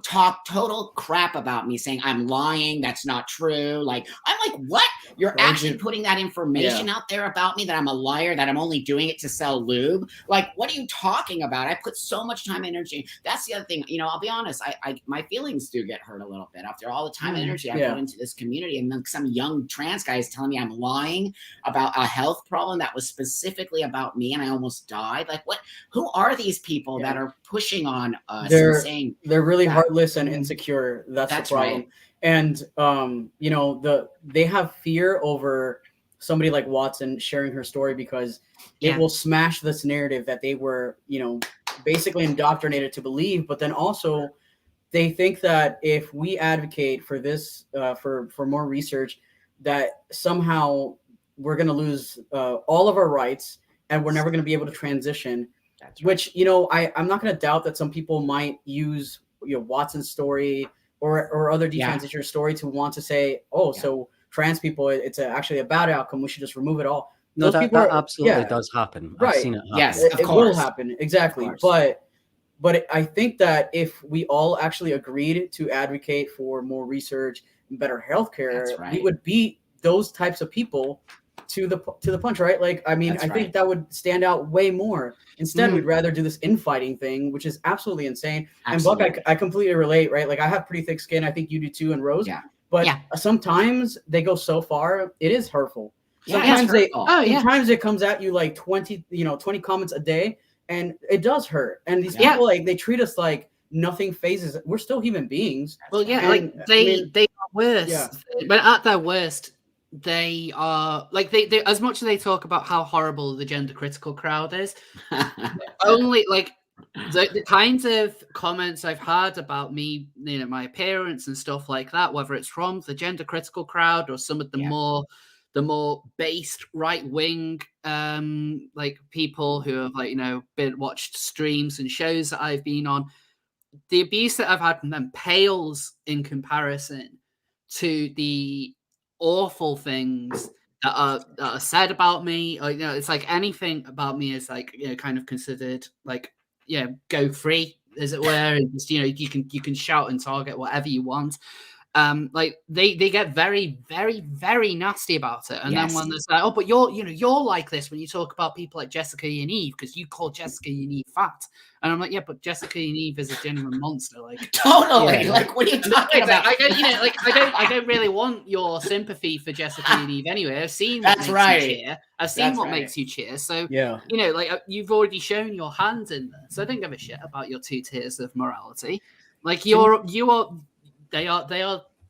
talk total crap about me, saying I'm lying, that's not true. Like, I'm like, what? You're actually putting that information out there about me, that I'm a liar, that I'm only doing it to sell lube? Like, what are you talking about? I put so much time and energy. That's the other thing. I'll be honest, I my feelings do get hurt a little bit after all the time and energy I put into this community. And then some young trans guy is telling me I'm lying about a health problem that was specifically about me, and I almost died. Like, what? Who are these people that are pushing on us and saying they're really heartless and insecure? That's the problem. Right. And they have fear over somebody like Watson sharing her story, because it will smash this narrative that they were basically indoctrinated to believe. But then also they think that if we advocate for this for more research, that somehow we're going to lose all of our rights and we're never going to be able to transition. That's right. Which I'm not going to doubt that some people might use Watson's story or other detransitioner story to want to say, so trans people, it's actually a bad outcome, we should just remove it all. No, that absolutely does happen. Right. I've seen it happen. Yes, it will happen, exactly. But I think that if we all actually agreed to advocate for more research and better healthcare, we would beat those types of people to the punch, right? Like, I mean, I think that would stand out way more. Instead, we'd rather do this infighting thing, which is absolutely insane. Absolutely. And Buck, I completely relate, right? Like, I have pretty thick skin. I think you do too, and Rose. Yeah. But sometimes they go so far, it is hurtful. Sometimes sometimes it comes at you like 20 comments a day, and it does hurt. And these people, like, they treat us like nothing phases. We're still human beings. Well, like they are worse. But at their worst, they are like they as much as they talk about how horrible the gender critical crowd is, only like the kinds of comments I've had about me, my appearance and stuff like that, whether it's from the gender critical crowd or some of the more based right wing like people who have been watched streams and shows that I've been on, the abuse that I've had from them pales in comparison to the awful things that are said about me. It's like anything about me is like kind of considered like go free, as it were, and just you can shout and target whatever you want. Like they get very, very, very nasty about it. And then when there's like, but you're like this when you talk about people like Jessica and Eve, because you call Jessica and Eve fat. And I'm like, yeah, but Jessica and Eve is a genuine monster. Like, totally. Like, what are you talking about? I don't really want your sympathy for Jessica and Eve anyway. I've seen what makes you cheer. I've seen what makes you cheer. So like you've already shown your hand in there. So I don't give a shit about your two tiers of morality. Like they are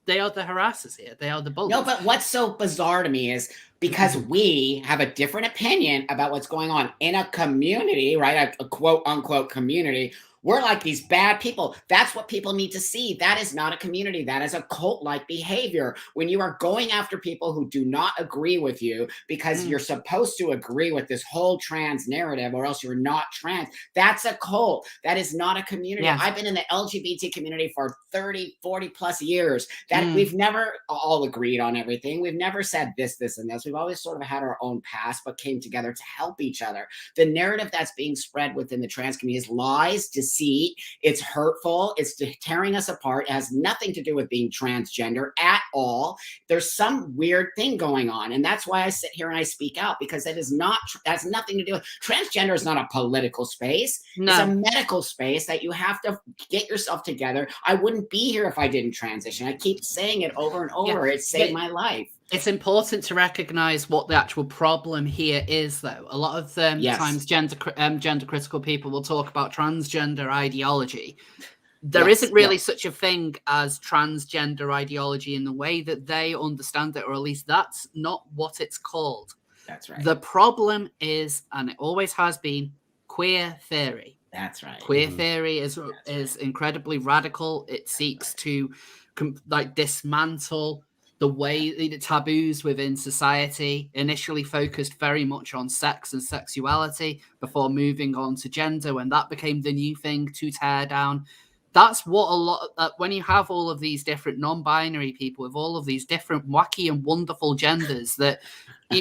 they are the harassers here. They are the bullies. No, but what's so bizarre to me is because we have a different opinion about what's going on in a community, right? A quote unquote community. We're like these bad people. That's what people need to see. That is not a community. That is a cult-like behavior. When you are going after people who do not agree with you because you're supposed to agree with this whole trans narrative or else you're not trans, that's a cult. That is not a community. Yes. I've been in the LGBT community for 30, 40 plus years. That we've never all agreed on everything. We've never said this, and this. We've always sort of had our own past, but came together to help each other. The narrative that's being spread within the trans community is lies, deceit. It's hurtful. It's tearing us apart. It has nothing to do with being transgender at all. There's some weird thing going on. And that's why I sit here and I speak out, because it is not, that's nothing to do with transgender is not a political space. No. It's a medical space that you have to get yourself together. I wouldn't be here if I didn't transition. I keep saying it over and over. It saved my life. It's important to recognize what the actual problem here is, though. A lot of times gender critical people will talk about transgender ideology. There isn't really such a thing as transgender ideology in the way that they understand it, or at least that's not what it's called. That's right. The problem is, and it always has been, queer theory. That's right. Queer theory is incredibly radical. It seeks to dismantle the way the taboos within society, initially focused very much on sex and sexuality before moving on to gender, when that became the new thing to tear down. That's what when you have all of these different non-binary people with all of these different wacky and wonderful genders that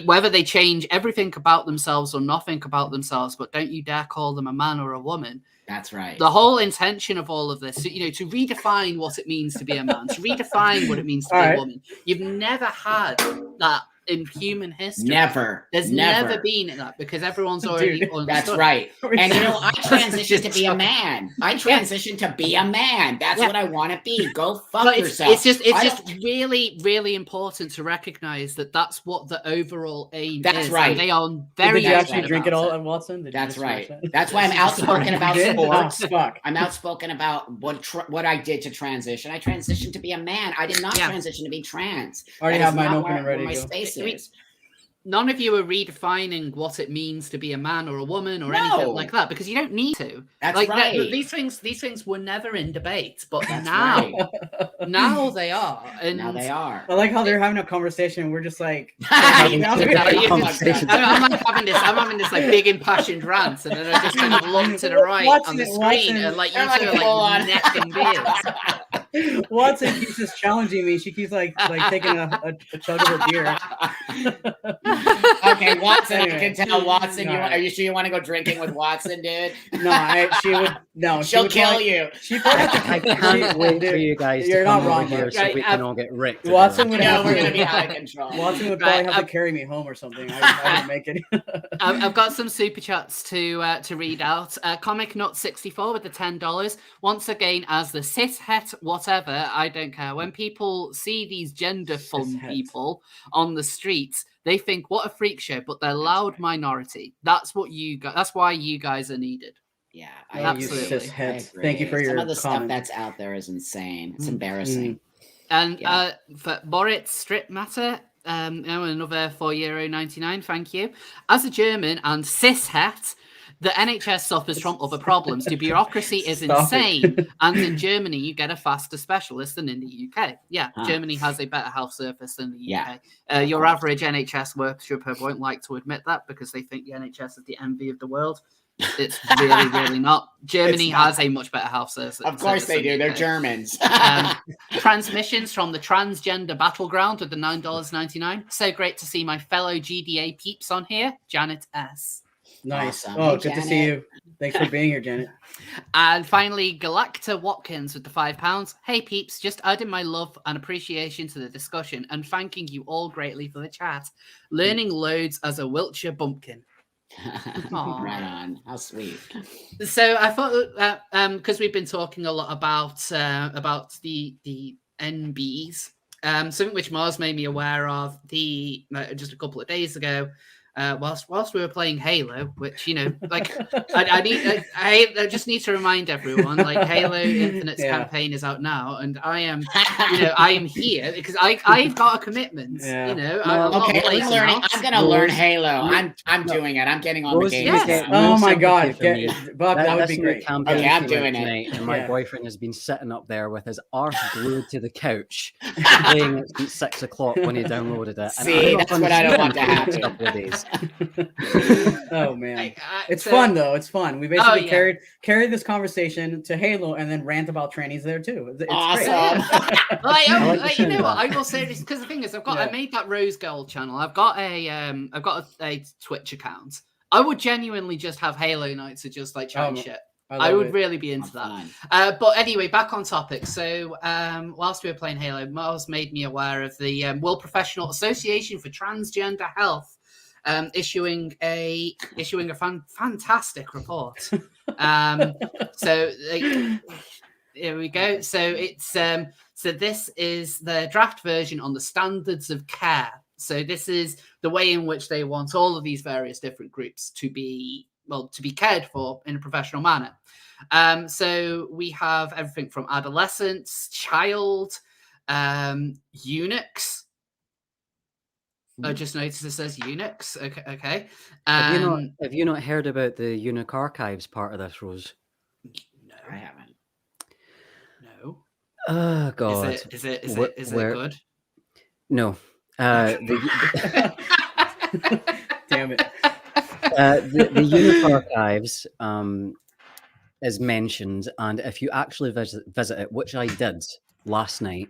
whether they change everything about themselves or nothing about themselves, but don't you dare call them a man or a woman. That's right. The whole intention of all of this, to redefine what it means to be a man, to redefine what it means to be a woman. You've never had that in human history. Never. There's never been that, because everyone's already understood. That's right. And I transitioned to be a man. I transitioned to be a man. That's what I want to be. Go fuck yourself. It's just really, really important to recognize that that's what the overall aim is. That's right. And they are very. Did you actually drink it all, Watson? That's right. That's why I'm outspoken about sports. I'm outspoken about what I did to transition. I transitioned to be a man. I did not transition to be trans. I already have mine open and ready to go. None of you are redefining what it means to be a man or a woman or anything like that, because you don't need to. That's right. These things were never in debate, but now they are. And now they are. I like how they're having a conversation and we're just like I'm having this like big impassioned rant, and then I just kind of look to the right on the screen and like you two are like neck and beard. Watson keeps just challenging me. She keeps like taking a chug of her beer. Okay, Watson, you can tell Watson. Are you sure you want to go drinking with Watson, dude? No, she'll kill you. I can't wait for you guys to come over here so we can all get ripped. Watson would we're gonna be out of control. Watson would probably have to carry me home or something. I wouldn't make it. I've got some super chats to read out. Comic Nut 64 with the $10. Once again, as the cishet whatever, I don't care. When people see these gender fun people on the streets, they think what a freak show, but they're loud minority. That's what that's why you guys are needed. Yeah, absolutely. Thank you for your some of the stuff comment. that's out there is insane. It's embarrassing. And for Moritz Strip Matter, another €4.99. Thank you. As a German and cishet, the NHS suffers from other problems. The bureaucracy is insane. And in Germany, you get a faster specialist than in the UK. Yeah, Germany has a better health service than the UK. Your average NHS worshipper won't like to admit that because they think the NHS is the envy of the world. It's really, really not. Germany has a much better health service. Of course they do. They're Germans. Transmissions from the transgender battleground with the $9.99. So great to see my fellow GDA peeps on here. Janet S. Nice. Awesome. Oh, Hey, good Janet. to see you. Thanks for being here, Janet. And finally, Galacta Watkins with the £5. Hey peeps, just adding my love and appreciation to the discussion and thanking you all greatly for the chat. Learning loads as a Wiltshire bumpkin. Right on. How sweet. So I thought because we've been talking a lot about the NBs, something which Mars made me aware of just a couple of days ago. whilst we were playing Halo, which like I just need to remind everyone, like Halo Infinite's campaign is out now, and I am here because I've got a commitment. Yeah. Okay, I'm gonna learn Halo. I'm doing it. I'm getting on the game. Yes. Oh my God, Buck, that would be great. Okay, I'm doing it tonight, and my boyfriend has been sitting up there with his arse glued to the couch, playing it since 6 o'clock when he downloaded it. See, that's what I don't want to happen. A couple of days. Oh man, it's fun though. It's fun. We basically carried this conversation to Halo and then rant about trannies there too. It's awesome. Great. You know what? I will say this because the thing is, I made that Rose Gold channel. I've got a Twitch account. I would genuinely just have Halo nights to just like chat shit. I would really be into that. But anyway, back on topic. So whilst we were playing Halo, Miles made me aware of the World Professional Association for Transgender Health issuing a fantastic report. So here we go. So it's so this is the draft version on the standards of care. So this is the way in which they want all of these various different groups to be cared for in a professional manner. So we have everything from adolescents, child, eunuchs. I just noticed it says eunuchs. Okay. Have you not heard about the Eunuch Archives part of this, Rose? No, I haven't. No. Oh God. Is it good? No. Damn it. The Eunuch Archives is mentioned, and if you actually visit it, which I did last night,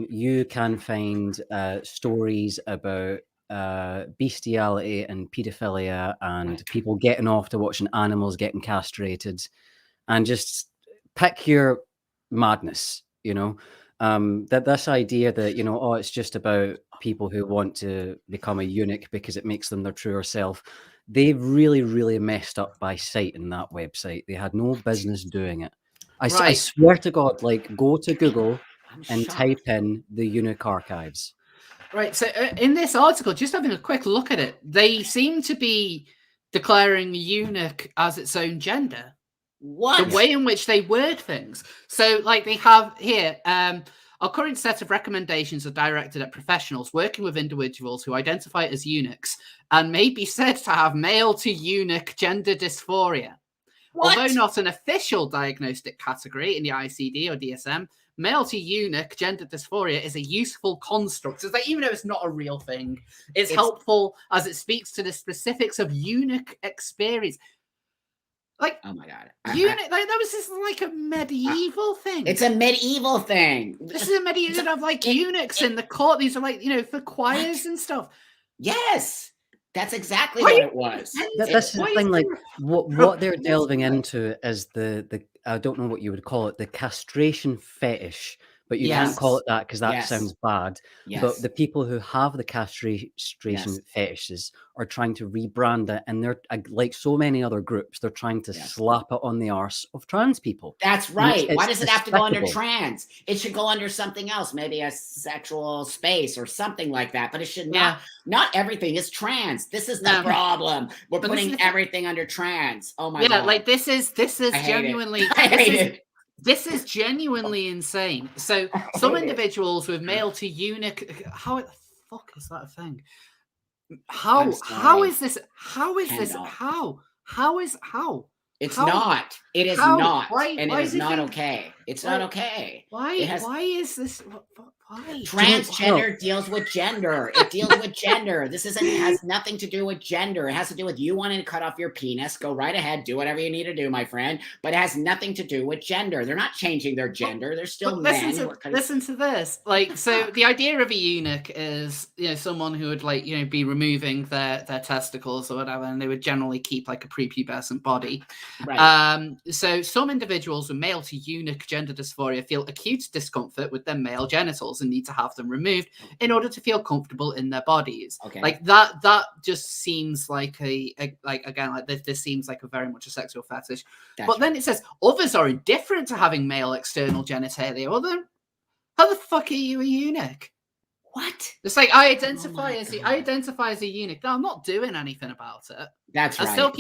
you can find stories about bestiality and paedophilia and people getting off to watching animals getting castrated, and just pick your madness, that this idea that, it's just about people who want to become a eunuch because it makes them their truer self. They really, really messed up by citing that website. They had no business doing it. I swear to God, like, go to Google and type in the Eunuch Archives. Right. So in this article, just having a quick look at it, they seem to be declaring eunuch as its own gender. What? The way in which they word things. So, like, they have here, our current set of recommendations are directed at professionals working with individuals who identify as eunuchs and may be said to have male to eunuch gender dysphoria. What? Although not an official diagnostic category in the ICD or DSM, male to eunuch gender dysphoria is a useful construct. It's like, even though it's not a real thing, it's helpful as it speaks to the specifics of eunuch experience. Like, oh my God, eunuch, like, that was just like a medieval thing. It's a medieval thing. This is a medieval of like eunuchs in the court. These are like, for choirs and stuff. Yes, that's exactly what it was. That's the thing. Like, what they're delving into is the I don't know what you would call it, the castration fetish. But you can't call it that because that sounds bad. Yes. But the people who have the castration fetishes are trying to rebrand it. And they're, like so many other groups, they're trying to slap it on the arse of trans people. That's right. Why does it have to go under despicable. trans? It should go under something else, maybe a sexual space or something like that. But it should not everything is trans. This is the problem. We're putting everything under trans. Oh my God. Yeah, like this is genuinely This is genuinely insane. So some individuals with male to eunuch, how the fuck is that a thing? How is this? It's not. It is not. And it is not okay. It's not okay. Why is this? Why? Transgender deals with gender. It deals with gender. This has nothing to do with gender. It has to do with you wanting to cut off your penis. Go right ahead. Do whatever you need to do, my friend. But it has nothing to do with gender. They're not changing their gender. They're still men. Listen to this. Like, so the idea of a eunuch is, someone who would be removing their testicles or whatever, and they would generally keep like a prepubescent body. Right. So some individuals with male to eunuch gender dysphoria feel acute discomfort with their male genitals and need to have them removed in order to feel comfortable in their bodies. Okay. Like that just seems like this seems like a very much a sexual fetish. But then it says others are indifferent to having male external genitalia. Well then, how the fuck are you a eunuch? What? It's like I identify my as God. I identify as a eunuch. No, I'm not doing anything about it. That's I'm right. still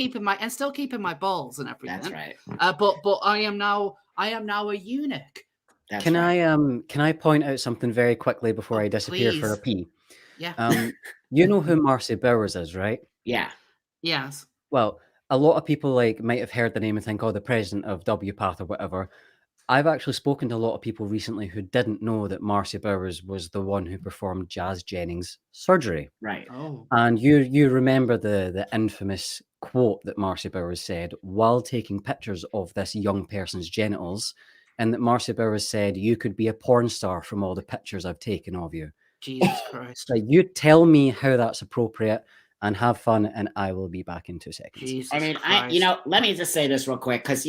keeping my balls and everything. That's right. But I am now a eunuch. That's Can right. can I point out something very quickly before Oh, I disappear for a please. pee? Yeah. You know who Marcy Bowers is, right? Yeah. Yes. Well, a lot of people like might have heard the name and think, oh, the president of WPATH or whatever. I've actually spoken to a lot of people recently who didn't know that Marcy Bowers was the one who performed Jazz Jennings' surgery. Right. Oh. And you remember the infamous quote that Marcy Bowers said while taking pictures of this young person's genitals, and that Marcy Bowers said, "You could be a porn star from all the pictures I've taken of you." Jesus Christ. So you tell me how that's appropriate and have fun, and I will be back in 2 seconds. Jesus I mean, Christ. let me just say this real quick, because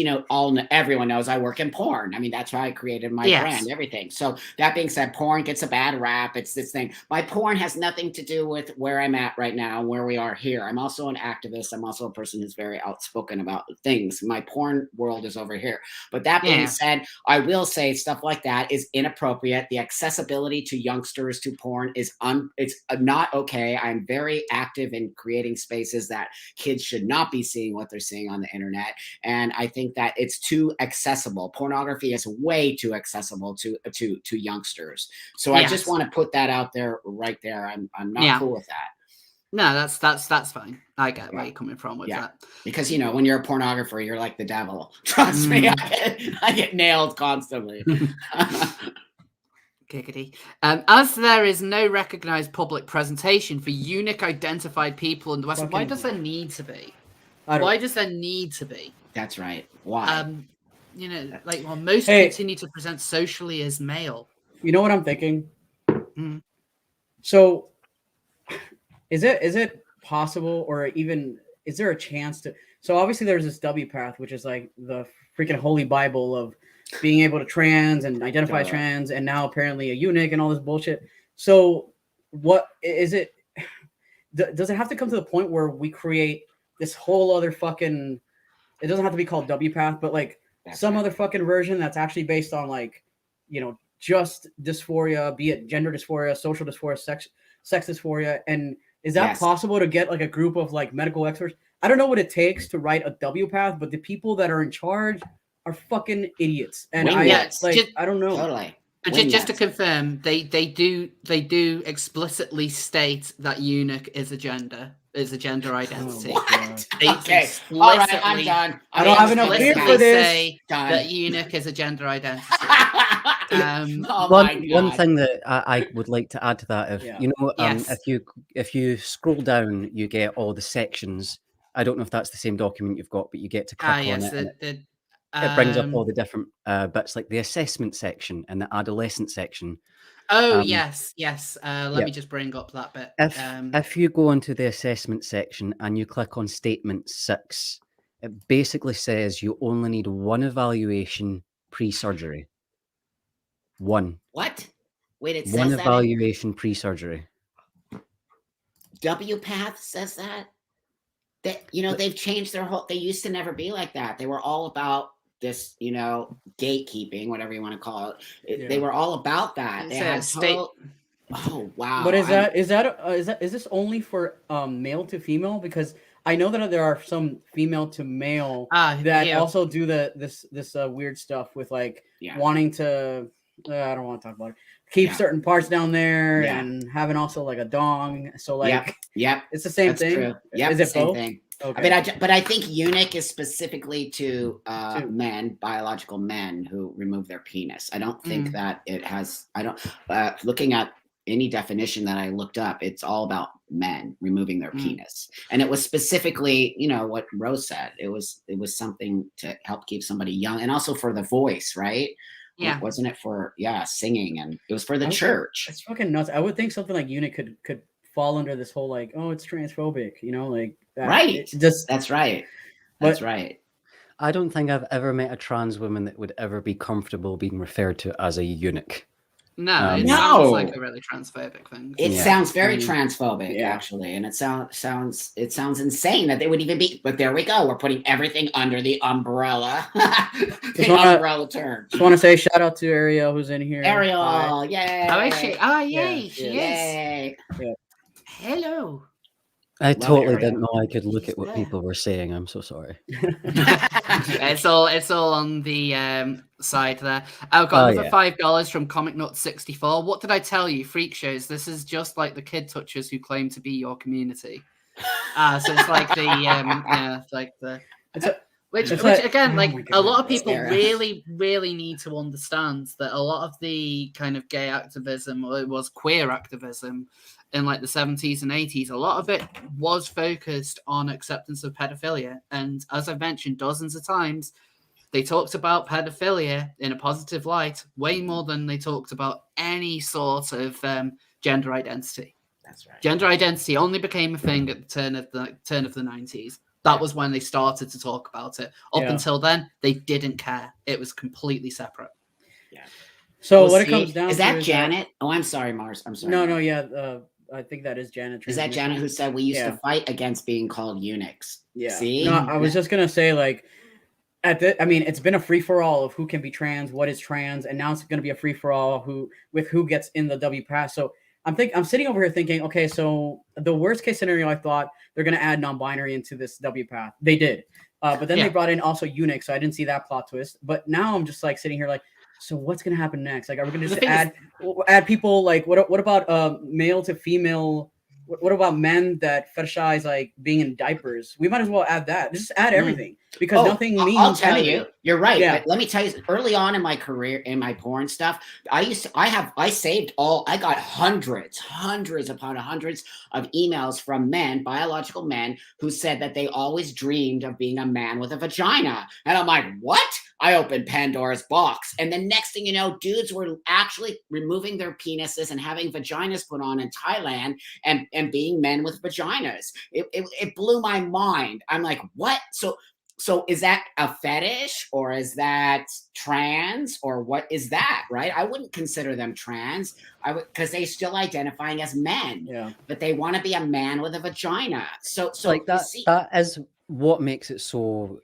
everyone knows I work in porn. I mean, that's why I created my Yes. brand, everything. So that being said, porn gets a bad rap. It's this thing. My porn has nothing to do with where I'm at right now, where we are here. I'm also an activist. I'm also a person who's very outspoken about things. My porn world is over here. But that being Yeah. said, I will say stuff like that is inappropriate. The accessibility to youngsters to porn is it's not okay. I'm very active in creating spaces that kids should not be seeing what they're seeing on the internet. And I think that it's too accessible. Pornography is way too accessible to youngsters. So I just Yes. want to put that out there right there. I'm not Yeah. cool with that. No, that's fine. I get where Yeah. you're coming from with Yeah. that. Because when you're a pornographer, you're like the devil. Trust me, I get nailed constantly. Giggity. As there is no recognized public presentation for eunuch identified people in the West, why does there need to be? Why does there need to be? That's right. Why? Most continue to present socially as male. You know what I'm thinking? Mm. So is it possible, or even is there a chance to? So obviously there's this W path, which is like the freaking holy Bible of being able to trans and identify trans, and now apparently a eunuch and all this bullshit. So what is it? Does it have to come to the point where we create this whole other fucking? It doesn't have to be called W path, but like some other fucking version that's actually based on like, just dysphoria, be it gender dysphoria, social dysphoria, sex dysphoria. And is that possible to get like a group of like medical experts? I don't know what it takes to write a W path, but the people that are in charge are fucking idiots. And I don't know. Totally. Just to confirm, they do explicitly state that eunuch is a gender identity. What? They Okay. All right, I'm done. I don't have enough beer for this. Say that eunuch is a gender identity. One thing that I would like to add to that, if you scroll down, you get all the sections. I don't know if that's the same document you've got, but you get to click on it. It brings up all the different bits, like the assessment section and the adolescent section. Oh, yes. Let me just bring up that bit. If you go into the assessment section and you click on statement 6, it basically says you only need one evaluation pre-surgery. One. What? Wait, it says one that evaluation pre-surgery. WPATH says that? They've changed their whole. They used to never be like that. They were all about this, gatekeeping, whatever you want to call it. They were all about that. They had Oh wow! But is this only for male to female? Because I know that there are some female to male that also do this weird stuff with like wanting to. I don't want to talk about it. Keep certain parts down there and having also like a dong. So like, it's the same thing. True. Yep, is it same both? thing. Okay. But I think eunuch is specifically to men, biological men who remove their penis. I don't think that it has. I don't. Looking at any definition that I looked up, it's all about men removing their penis, and it was specifically, what Rose said. It was something to help keep somebody young, and also for the voice, right? Yeah, wasn't it for singing, and it was for the church. It's fucking nuts. I would think something like eunuch could fall under this whole like, oh, it's transphobic, like that. Right. That's right. That's But- right. I don't think I've ever met a trans woman that would ever be comfortable being referred to as a eunuch. No, it No. sounds like a really transphobic thing. It Yeah. sounds very transphobic, Yeah. actually, and it sounds insane that they would even be. But there we go. We're putting everything under the umbrella, umbrella term. Just want to say shout out to Ariel who's in here. Ariel, Hi. yay! Oh, is she? Oh, Yeah, yay, she is. Yay! Hello. I Love totally Ariel. didn't know I could look She's at what there. people were saying. I'm so sorry. It's all on the side there. I've got Oh, another yeah. $5 from Comic Nut 64. What did I tell you? Freak shows. This is just like the kid touchers who claim to be your community. So it's like the yeah, like the which again, like a lot of people Sarah. really need to understand that a lot of the kind of gay activism, or it was queer activism in like the 70s and 80s, a lot of it was focused on acceptance of pedophilia. And as I've mentioned dozens of times, they talked about pedophilia in a positive light way more than they talked about any sort of gender identity. That's right. Gender identity only became a thing at the turn of the 90s. That was when they started to talk about it. Up until then, they didn't care. It was completely separate. Yeah. So Well, what see, it comes down is to that is Janet? Oh, I'm sorry, Mars. I'm sorry. No, yeah. I think that is Janet. Is that Janet who said we used to fight against being called eunuchs? Yeah. See? No, I was just gonna say like I mean, it's been a free for all of who can be trans, what is trans, and now it's gonna be a free for all with who gets in the W pass. So I'm sitting over here thinking, okay, so the worst case scenario, I thought they're gonna add non-binary into this W path. They did, but then they brought in also eunuch, so I didn't see that plot twist. But now I'm just like sitting here like, so what's gonna happen next? Like, are we gonna just add people like what about male to female? What about men that fetishize like being in diapers? We might as well add that. Just add everything because nothing means. I'll tell anything. you, you're right. Yeah. But let me tell you, early on in my career, in my porn stuff, I got hundreds upon hundreds of emails from men, biological men, who said that they always dreamed of being a man with a vagina. And I'm like, what? I opened Pandora's box. And the next thing you know, dudes were actually removing their penises and having vaginas put on in Thailand and being men with vaginas. It blew my mind. I'm like, what? So is that a fetish or is that trans or what is that, right? I wouldn't consider them trans. Because they're still identifying as men. Yeah. But they want to be a man with a vagina. So like that is what makes it so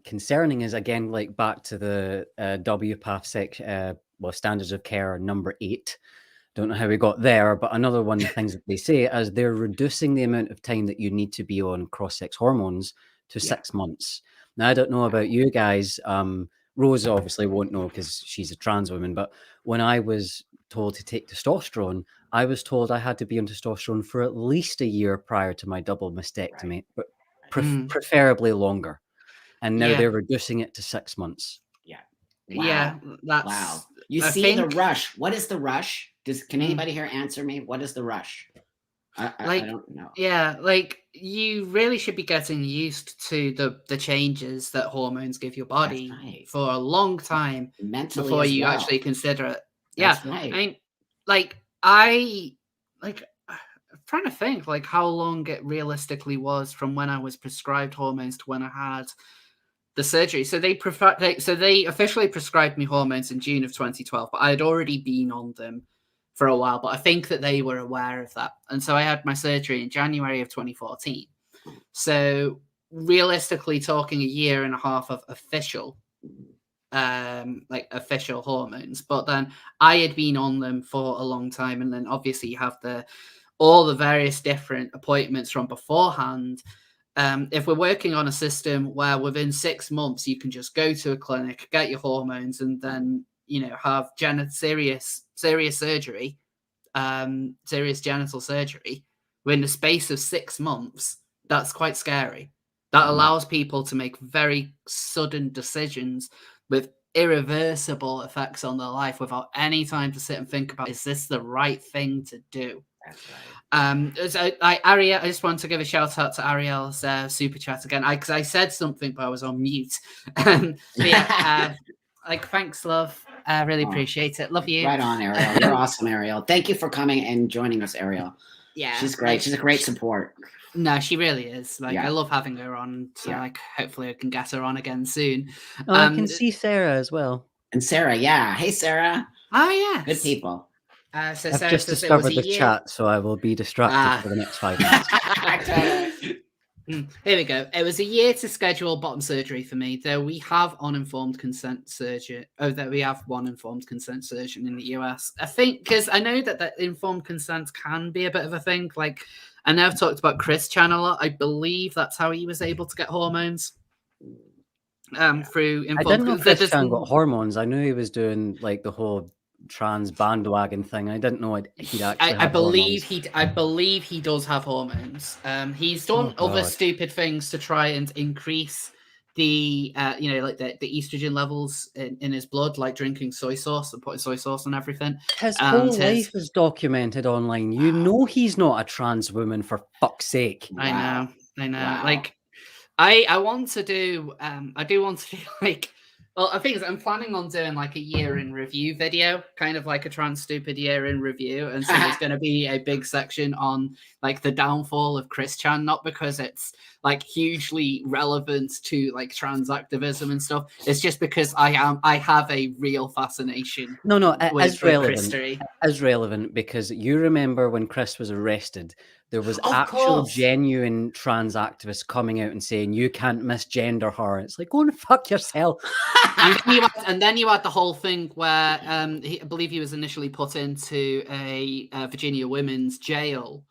concerning is, again, like back to the WPATH section, standards of care number 8. Don't know how we got there, but another one of the things that they say is they're reducing the amount of time that you need to be on cross-sex hormones to 6 months. Now, I don't know about you guys. Rose obviously won't know because she's a trans woman, but when I was told to take testosterone, I was told I had to be on testosterone for at least a year prior to my double mastectomy, but preferably longer. And now they're reducing it to 6 months. Yeah. Wow. Yeah. That's wow. You see the rush. What is the rush? Can anybody here answer me? What is the rush? I don't know. Yeah, like you really should be getting used to the changes that hormones give your body for a long time mentally before you actually consider it. That's right. I mean, I'm trying to think like how long it realistically was from when I was prescribed hormones to when I had the surgery. So they officially prescribed me hormones in June of 2012, but I had already been on them for a while, but I think that they were aware of that. And so I had my surgery in January of 2014. So realistically talking, a year and a half of official hormones, but then I had been on them for a long time. And then obviously you have all the various different appointments from beforehand. If we're working on a system where within 6 months you can just go to a clinic, get your hormones, and then have serious surgery, serious genital surgery within the space of 6 months, that's quite scary. That allows people to make very sudden decisions with irreversible effects on their life without any time to sit and think about, is this the right thing to do? That's right. Ariel, I just want to give a shout out to Ariel's super chat again. Because I said something, but I was on mute. Thanks, love. I really appreciate it. Love you. Right on, Ariel. You're awesome, Ariel. Thank you for coming and joining us, Ariel. Yeah, she's great. She's a great support. No, she really is. I love having her on. So hopefully I can get her on again soon. I can see Sarah as well. And Sarah, hey Sarah. Oh yes, Good people. So I've Sarah just says it was discovered a the year. chat, so I will be distracted for the next 5 minutes. Here we go. It was a year to schedule bottom surgery for me, though we have uninformed consent surgery. Oh, that we have one informed consent surgeon in the US. I think because I know that informed consent can be a bit of a thing. Like, I know I've talked about Chris Chan a lot. I believe that's how he was able to get hormones. Through informed. I didn't know Chris Chan got hormones. I knew he was doing like the whole trans bandwagon thing. I didn't know he'd actually. I believe I believe he does have hormones. He's done other stupid things to try and increase the the estrogen levels in his blood, like drinking soy sauce and putting soy sauce on everything. His whole life is documented online. You know he's not a trans woman, for fuck's sake. I know. Wow. Like, I want to do. I do want to do like. Well, I think I'm planning on doing like a year in review video, kind of like a trans stupid year in review. And so there's going to be a big section on like the downfall of Chris Chan, not because it's like hugely relevant to like trans activism and stuff. It's just because I have a real fascination. No, it is relevant. history. It is relevant because you remember when Chris was arrested, there was Of actual course. genuine trans activists coming out and saying you can't misgender her. It's like, go and fuck yourself. And then you had the whole thing where I believe he was initially put into a Virginia women's jail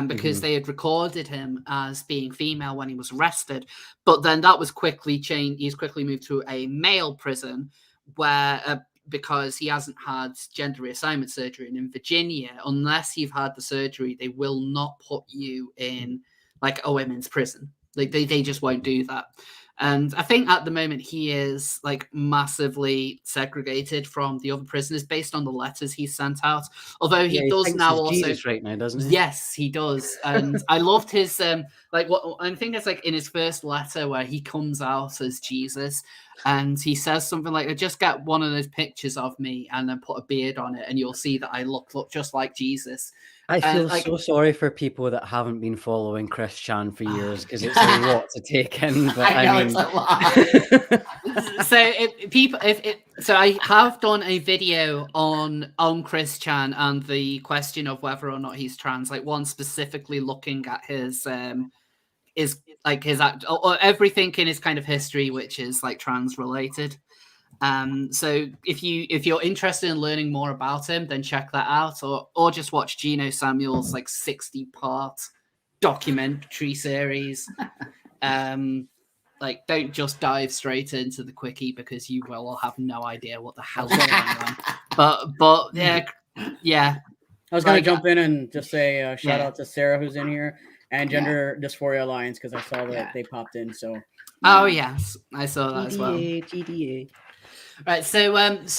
because they had recorded him as being female when he was arrested. But then that was quickly changed. He's quickly moved to a male prison where because he hasn't had gender reassignment surgery. And in Virginia, unless you've had the surgery, they will not put you in like a women's prison. Like they just won't do that. And I think at the moment he is like massively segregated from the other prisoners based on the letters he sent out. Although he does now also Jesus right now, doesn't he? Yes, he does. And I loved his like what I think it's like in his first letter where he comes out as Jesus and he says something like, just get one of those pictures of me and then put a beard on it and you'll see that I look just like Jesus. I feel like, so sorry for people that haven't been following Chris Chan for years because it's a lot to take in. But I know mean, it's a lot. So I have done a video on Chris Chan and the question of whether or not he's trans, like one specifically looking at his act or everything in his kind of history, which is like trans related. So if you're interested in learning more about him, then check that out, or just watch Gino Samuel's like 60-part documentary series. Like don't just dive straight into the quickie because you will have no idea what the hell is going on. But yeah. I was gonna jump in and just say shout out to Sarah who's in here and Gender Dysphoria Alliance because I saw that they popped in. So oh yes, I saw that as well. GDA. Right, so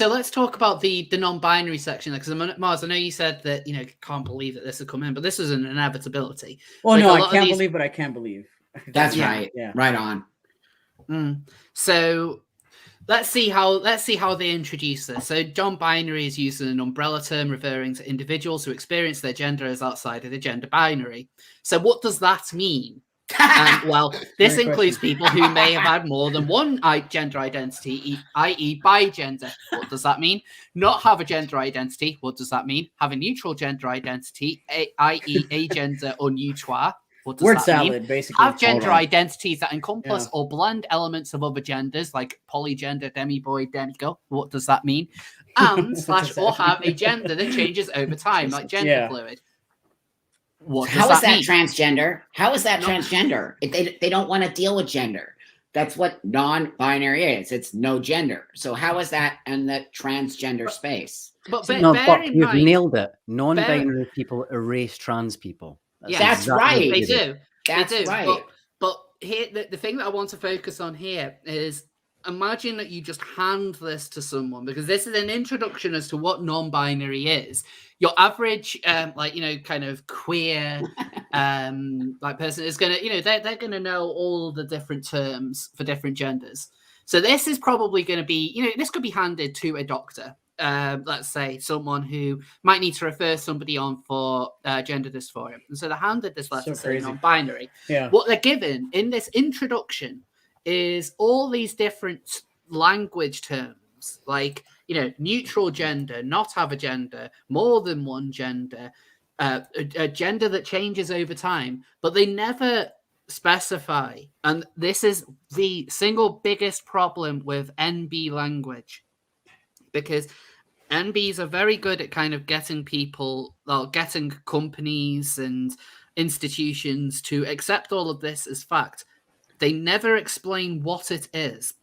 let's talk about the non-binary section because Mars, I know you said that you can't believe that this would come in, but this is an inevitability. Well, like, no, I can't believe, but I can believe. That's right. Yeah. Right on. So let's see how they introduce this. So non-binary is used as an umbrella term referring to individuals who experience their gender as outside of the gender binary. So what does that mean? Well, this includes people who may have had more than one gender identity, i.e. bigender. What does that mean? Not have a gender identity. What does that mean? Have a neutral gender identity, i.e. agender or neutoire. What does Word that salad, mean? basically. Have gender identities that encompass or blend elements of other genders, like polygender, demi-boy, demi-girl. What does that mean? And / or have a gender that changes over time, like gender fluid. How is that transgender? How is that transgender? If they don't want to deal with gender. That's what non-binary is. It's no gender. So how is that in the transgender space? But you've nailed it. Non-binary people erase trans people. That's right. They do. That's right. But here, the thing that I want to focus on here is imagine that you just hand this to someone because this is an introduction as to what non-binary is. Your average, kind of queer, like person is gonna, they're gonna know all the different terms for different genders. So this is probably going to be, this could be handed to a doctor. Let's say someone who might need to refer somebody on for gender dysphoria. And so they're handed this letter saying non-binary. Yeah. What they're given in this introduction is all these different language terms, like, neutral gender, not have a gender, more than one gender, a gender that changes over time, but they never specify. And this is the single biggest problem with NB language, because NBs are very good at kind of getting people, or getting companies and institutions to accept all of this as fact. They never explain what it is.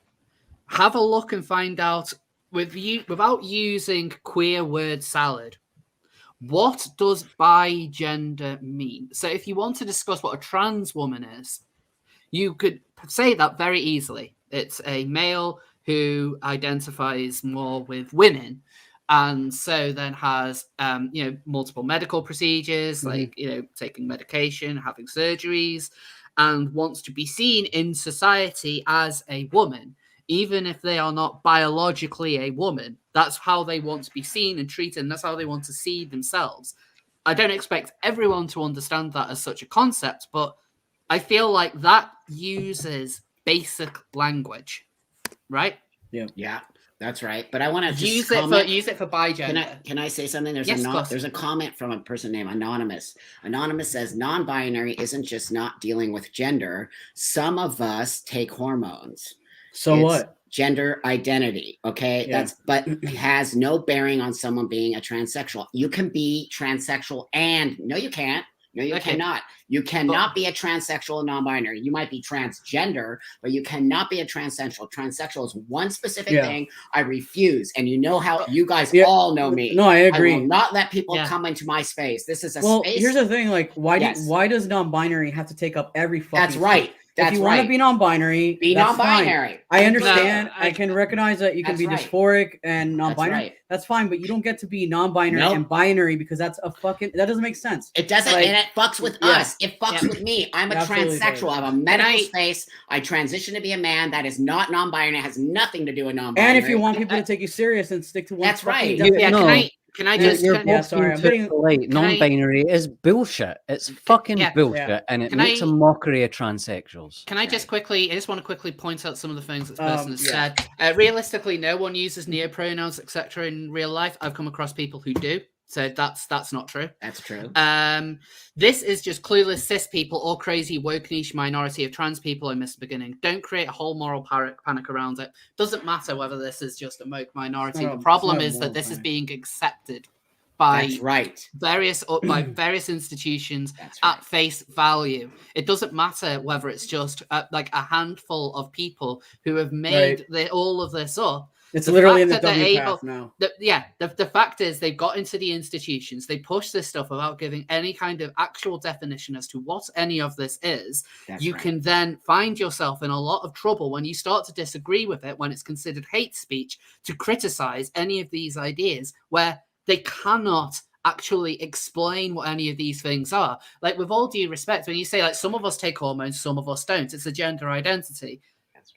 Have a look and find out, without using queer word salad, what does bi-gender mean? So if you want to discuss what a trans woman is, you could say that very easily. It's a male who identifies more with women, and so then has multiple medical procedures, like taking medication, having surgeries, and wants to be seen in society as a woman, even if they are not biologically a woman. That's how they want to be seen and treated, and that's how they want to see themselves. I don't expect everyone to understand that as such a concept, but I feel like that uses basic language, right? Yeah, that's right. But I want to use it for bi-gender. Can I say something? There's a comment from a person named Anonymous. Anonymous says non-binary isn't just not dealing with gender. Some of us take hormones. So what? Gender identity, okay? Yeah. But it has no bearing on someone being a transsexual. You can be transsexual and no, you can't. No, you cannot. You cannot be a transsexual and non-binary. You might be transgender, but you cannot be a transsexual. Transsexual is one specific thing. I refuse. And you know how you guys all know me. No, I agree. I will not let people come into my space. This is a space. Here's the thing. Like, why does non-binary have to take up every fucking That's right. If you want to be non-binary, be non-binary. Fine. I understand. I can recognize that you can be dysphoric and non-binary. That's fine, but you don't get to be non-binary and binary, because that doesn't make sense. It doesn't, and it fucks with us. It fucks with me. I'm a transsexual. I have a medical space. I transition to be a man. That is not non-binary. It has nothing to do with non-binary. And if you want people to take you serious and stick to one, that's right. Can I just? Sorry, non-binary is bullshit. It's fucking bullshit, and it makes a mockery of transsexuals. Can I just quickly? I just want to quickly point out some of the things this person has said. Realistically, no one uses neopronouns, etc. in real life. I've come across people who do. So that's not true. That's true. This is just clueless cis people or crazy woke niche minority of trans people I missed the beginning. Don't create a whole moral panic around it. Doesn't matter whether this is just a woke minority. The problem is that this is being accepted by various institutions at face value. It doesn't matter whether it's just like a handful of people who have made all of this up. It's literally in the W path now. The fact is they've got into the institutions. They push this stuff without giving any kind of actual definition as to what any of this is. You can then find yourself in a lot of trouble when you start to disagree with it, when it's considered hate speech, to criticize any of these ideas where they cannot actually explain what any of these things are. Like, with all due respect, when you say like some of us take hormones, some of us don't, it's a gender identity.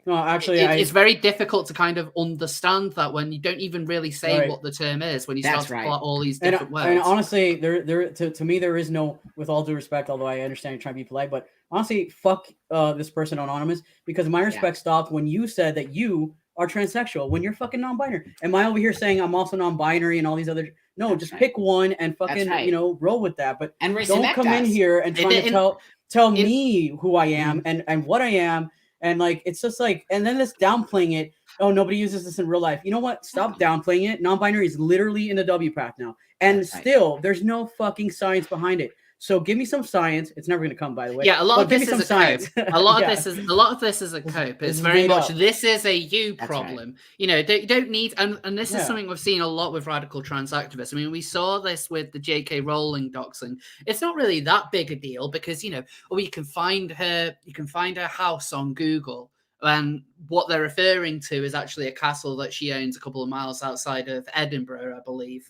No, actually, it's very difficult to kind of understand that when you don't even really say what the term is, when you start to pull out all these different words. And honestly, to me, there is no, with all due respect, although I understand you're trying to be polite, but honestly, fuck this person Anonymous, because my respect stopped when you said that you are transsexual, when you're fucking non-binary. Am I over here saying I'm also non-binary and all these other... No, just pick one and fucking, roll with that. But don't come in here and try to tell me who I am and what I am. And like, it's just like, and then this downplaying it. Oh, nobody uses this in real life. You know what? Stop downplaying it. Non-binary is literally in the W path now. And still, there's no fucking science behind it. So give me some science. It's never going to come, by the way. Yeah, a lot of this is a cope. A lot of this is a cope. It's very much this is a you problem. You know, you don't need, and this is something we've seen a lot with radical trans activists. I mean, we saw this with the J.K. Rowling doxing. It's not really that big a deal because, you know, you can find her house on Google, and what they're referring to is actually a castle that she owns a couple of miles outside of Edinburgh, I believe.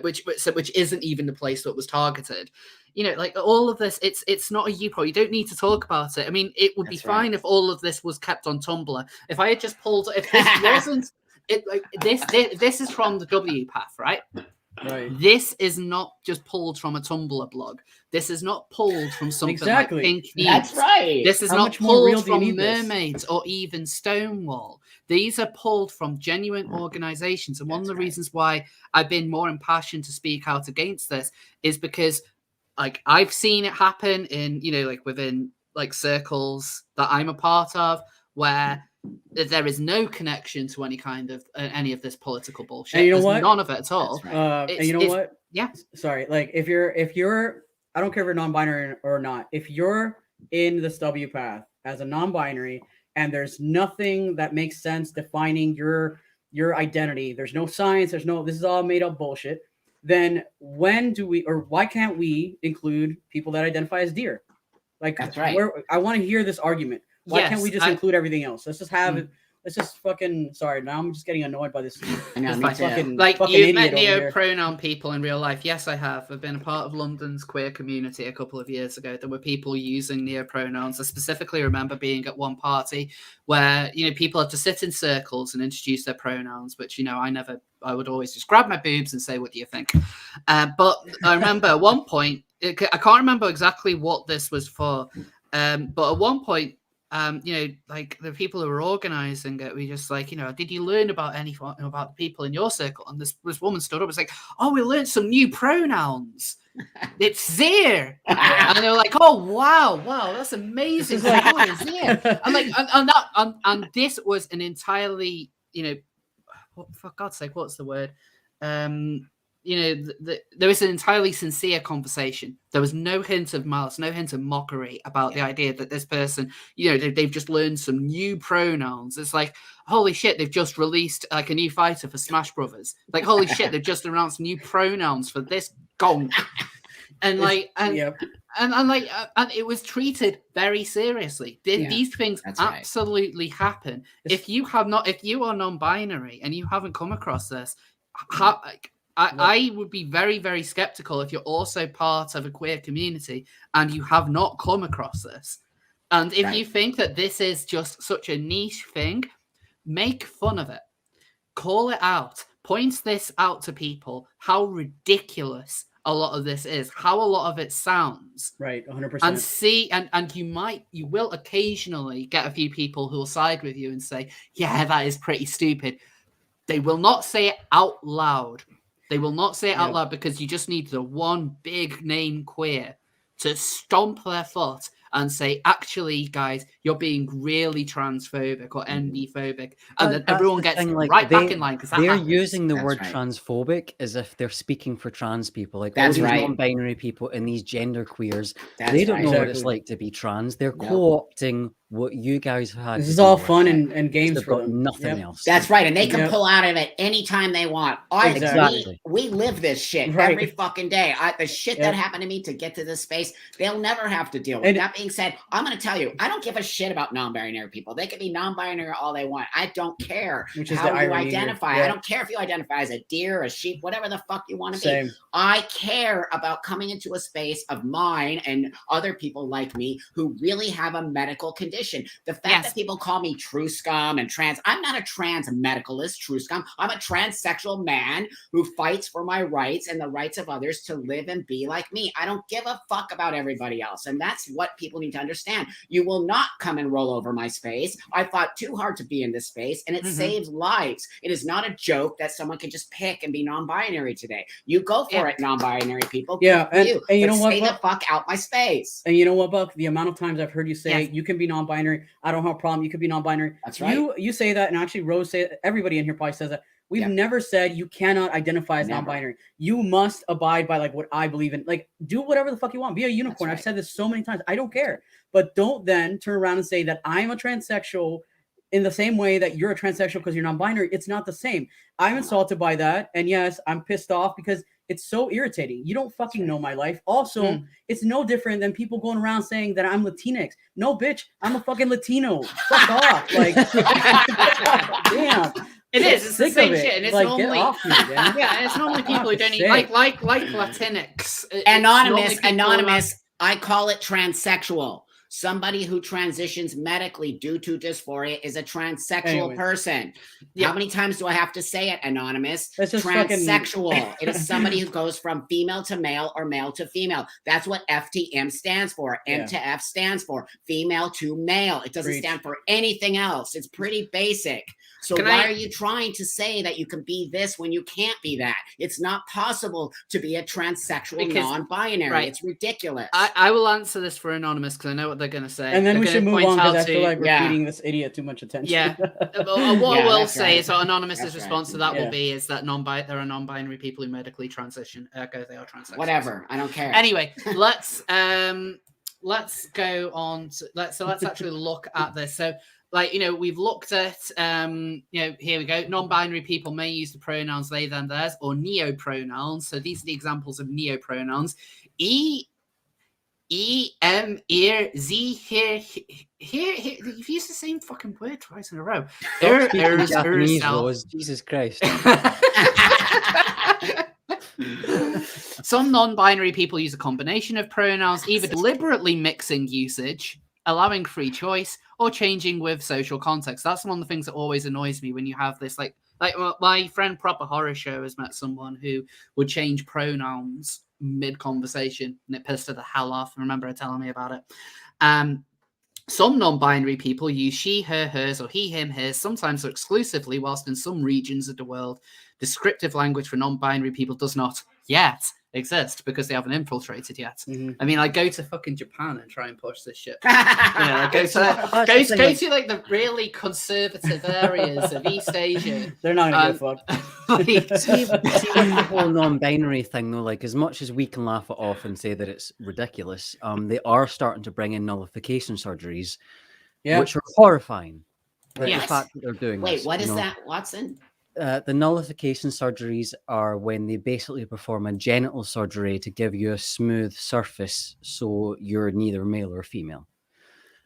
Which isn't even the place that was targeted. You know, like all of this, it's not a you problem. You don't need to talk about it. I mean, it would be fine if all of this was kept on Tumblr. If I had just pulled, if this wasn't, this is from the W path, right? Right. This is not just pulled from a Tumblr blog. This is not pulled from something Exactly. like Pink News. That's right. This is How not much more real pulled do you from need this? Mermaids or even Stonewall. These are pulled from genuine organizations. And one of the reasons why I've been more impassioned to speak out against this is because like I've seen it happen in, you know, like within like circles that I'm a part of, where there is no connection to any kind of any of this political bullshit. And you know There's what? none of it at all. That's right. And you know what? Yeah. Sorry. Like if you're, I don't care if you're non-binary or not. If you're in this W path as a non-binary, and there's nothing that makes sense defining your identity, there's no science, this is all made up bullshit. Then when do we, or why can't we include people that identify as deer? Like, That's right. I want to hear this argument. Why can't we just include everything else? Let's just have it. Let's just fucking. Sorry, now I'm just getting annoyed by this. I know, me too. Fucking, like fucking you've idiot met over here. neo-pronoun people in real life. Yes, I have. I've been a part of London's queer community a couple of years ago. There were people using neo-pronouns. I specifically remember being at one party where, you know, people had to sit in circles and introduce their pronouns, which, you know, I would always just grab my boobs and say, what do you think? But I remember at one point, I can't remember exactly what this was for, but at one point, you know, like the people who were organizing it, we just like, you know, did you learn about anything about the people in your circle? And this woman stood up and was like, oh, we learned some new pronouns. It's Zir. And they were like, oh, wow, that's amazing. Oh, it's Zir. And like, and this was an entirely, you know, for God's sake, what's the word? You know, there was an entirely sincere conversation. There was no hint of malice, no hint of mockery about the idea that this person, you know, they've just learned some new pronouns. It's like, holy shit, they've just released like a new fighter for Smash Brothers. Like, holy shit, they've just announced new pronouns for this gonk. And like, and it was treated very seriously. These things absolutely happen. If you are non-binary and you haven't come across this, I would be very, very skeptical if you're also part of a queer community and you have not come across this. And if you think that this is just such a niche thing, make fun of it. Call it out. Point this out to people, how ridiculous a lot of this is, how a lot of it sounds. Right, 100%. And see, and you will occasionally get a few people who will side with you and say, yeah, that is pretty stupid. They will not say it out loud. They will not say it out loud because you just need the one big name queer to stomp their foot and say, actually, guys, you're being really transphobic or ND-phobic. And then everyone gets back in line. They're using the word transphobic as if they're speaking for trans people. Like all these non-binary people and these gender queers, they don't know what it's like to be trans. They're co-opting what you guys have had. This is all fun and games for them. Nothing else. That's right. And they can pull out of it anytime they want. We live this shit every fucking day. The shit that happened to me to get to this space, they'll never have to deal with. That being said, I'm going to tell you, I don't give a shit about non-binary people. They can be non-binary all they want. I don't care how you identify. I don't care if you identify as a deer, a sheep, whatever the fuck you want to be. I care about coming into a space of mine and other people like me who really have a medical condition. The fact that people call me true scum and trans, I'm not a trans medicalist, true scum. I'm a transsexual man who fights for my rights and the rights of others to live and be like me. I don't give a fuck about everybody else. And that's what people need to understand. You will not come and roll over my space. I fought too hard to be in this space and it saves lives. It is not a joke that someone can just pick and be non-binary today. You go for it, non-binary people. And you know what? Stay the fuck out my space. And you know what, Buck? The amount of times I've heard you say you can be non-binary. I don't have a problem. You could be non-binary. That's right. You say that, and actually Rose say it. Everybody in here probably says that. We've never said you cannot identify as non-binary. You must abide by like what I believe in. Like do whatever the fuck you want. Be a unicorn. I've said this so many times. I don't care. But don't then turn around and say that I'm a transsexual in the same way that you're a transsexual because you're non-binary. It's not the same. I'm insulted by that. And yes, I'm pissed off because it's so irritating. You don't fucking know my life. Also, it's no different than people going around saying that I'm Latinx. No, bitch, I'm a fucking Latino. Fuck off. Like, damn. It is. It's the same shit. And it's like, normally, get off me, man. and it's normally people who don't eat, like Latinx. Anonymous. I call it transsexual. Somebody who transitions medically due to dysphoria is a transsexual Anyways. person. Yeah. How many times do I have to say it, Anonymous? That's just fucking- Transsexual. It is somebody who goes from female to male or male to female. That's what FTM stands for. M Yeah. to F stands for female to male. It doesn't Preach. stand for anything else. It's pretty basic. So Can why I- are you trying to say that you can be this when you can't be that? It's not possible to be a transsexual Because- non-binary. right. It's ridiculous. I will answer this for Anonymous because I know what they're going to say. And then They're we gonna should move point on because out I feel to- like we're Yeah. feeding this idiot too much attention. Yeah. What Yeah, we'll that's say right. is so Anonymous's That's response right. to that Yeah. will be is that there are non-binary people who medically transition. Ergo, they are transsexual. Whatever. I don't care. Anyway, let's go on. Let's actually look at this. So, like, we've looked at here we go. Non-binary people may use the pronouns they, them, theirs, or neo-pronouns. So these are the examples of neo-pronouns. Ear, Z, here. You've used the same fucking word twice in a row. Stop speaking Japanese, self. Rose. Jesus Christ. Some non-binary people use a combination of pronouns, either deliberately mixing usage, allowing free choice, or changing with social context. That's one of the things that always annoys me when you have this, like my friend Proper Horror Show has met someone who would change pronouns mid-conversation, and it pissed her the hell off. I remember her telling me about it. Some non-binary people use she, her, hers, or he, him, his, sometimes or exclusively, whilst in some regions of the world, descriptive language for non-binary people does not yet exist because they haven't infiltrated yet. Mhm. I mean, I go to fucking Japan and try and push this shit. Yeah, Go to like the really conservative areas of East Asia. They're not gonna get fucked. See with the whole non-binary thing though, like as much as we can laugh it off and say that it's ridiculous, they are starting to bring in nullification surgeries, Yeah. which are horrifying. Like, Yes. the fact that they're doing Wait, this, what you is know. that, Watson? The nullification surgeries are when they basically perform a genital surgery to give you a smooth surface so you're neither male or female.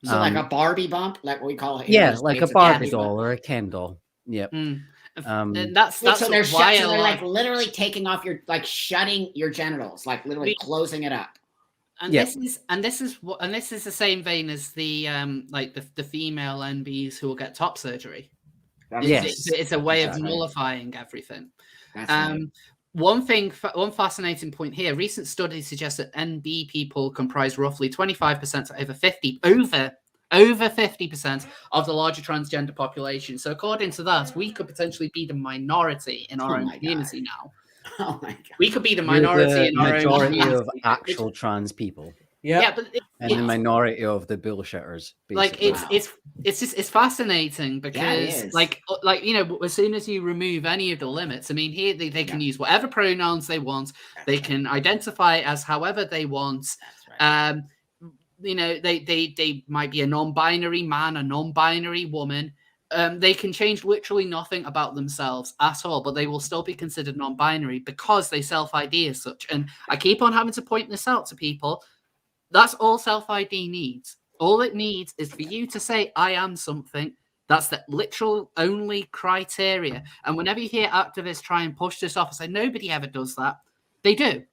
So like a Barbie bump, like what we call it. Yeah, like a It's Barbie Barbie doll or a Ken doll. Yep. And that's Wait, so they're why so a they're lot like literally taking off your, like shutting your genitals, like literally closing it up. and Yeah. this is the same vein as the like the female NBs who will get top surgery. That's Yes. It's a way Exactly. of nullifying everything. That's right. One fascinating point here. Recent studies suggest that NB people comprise roughly 25% to over 50% of the larger transgender population. So according to that, we could potentially be the minority in our Oh own my community now. Oh my god. We could be the You're minority the in our own majority community. of actual trans people Yeah. Yeah, but and the it's- minority of the bullshitters. like Basically. it's fascinating because is. like as soon as you remove any of the limits, I mean, here they can use whatever pronouns they want. They can identify as however they want. That's right. They might be a non-binary man, a non-binary woman. They can change literally nothing about themselves at all, but they will still be considered non-binary because they self-ID as such. And I keep on having to point this out to people. That's all self-ID needs. All it needs is for you to say, I am something. That's the literal only criteria. And whenever you hear activists try and push this off and say, nobody ever does that, they do.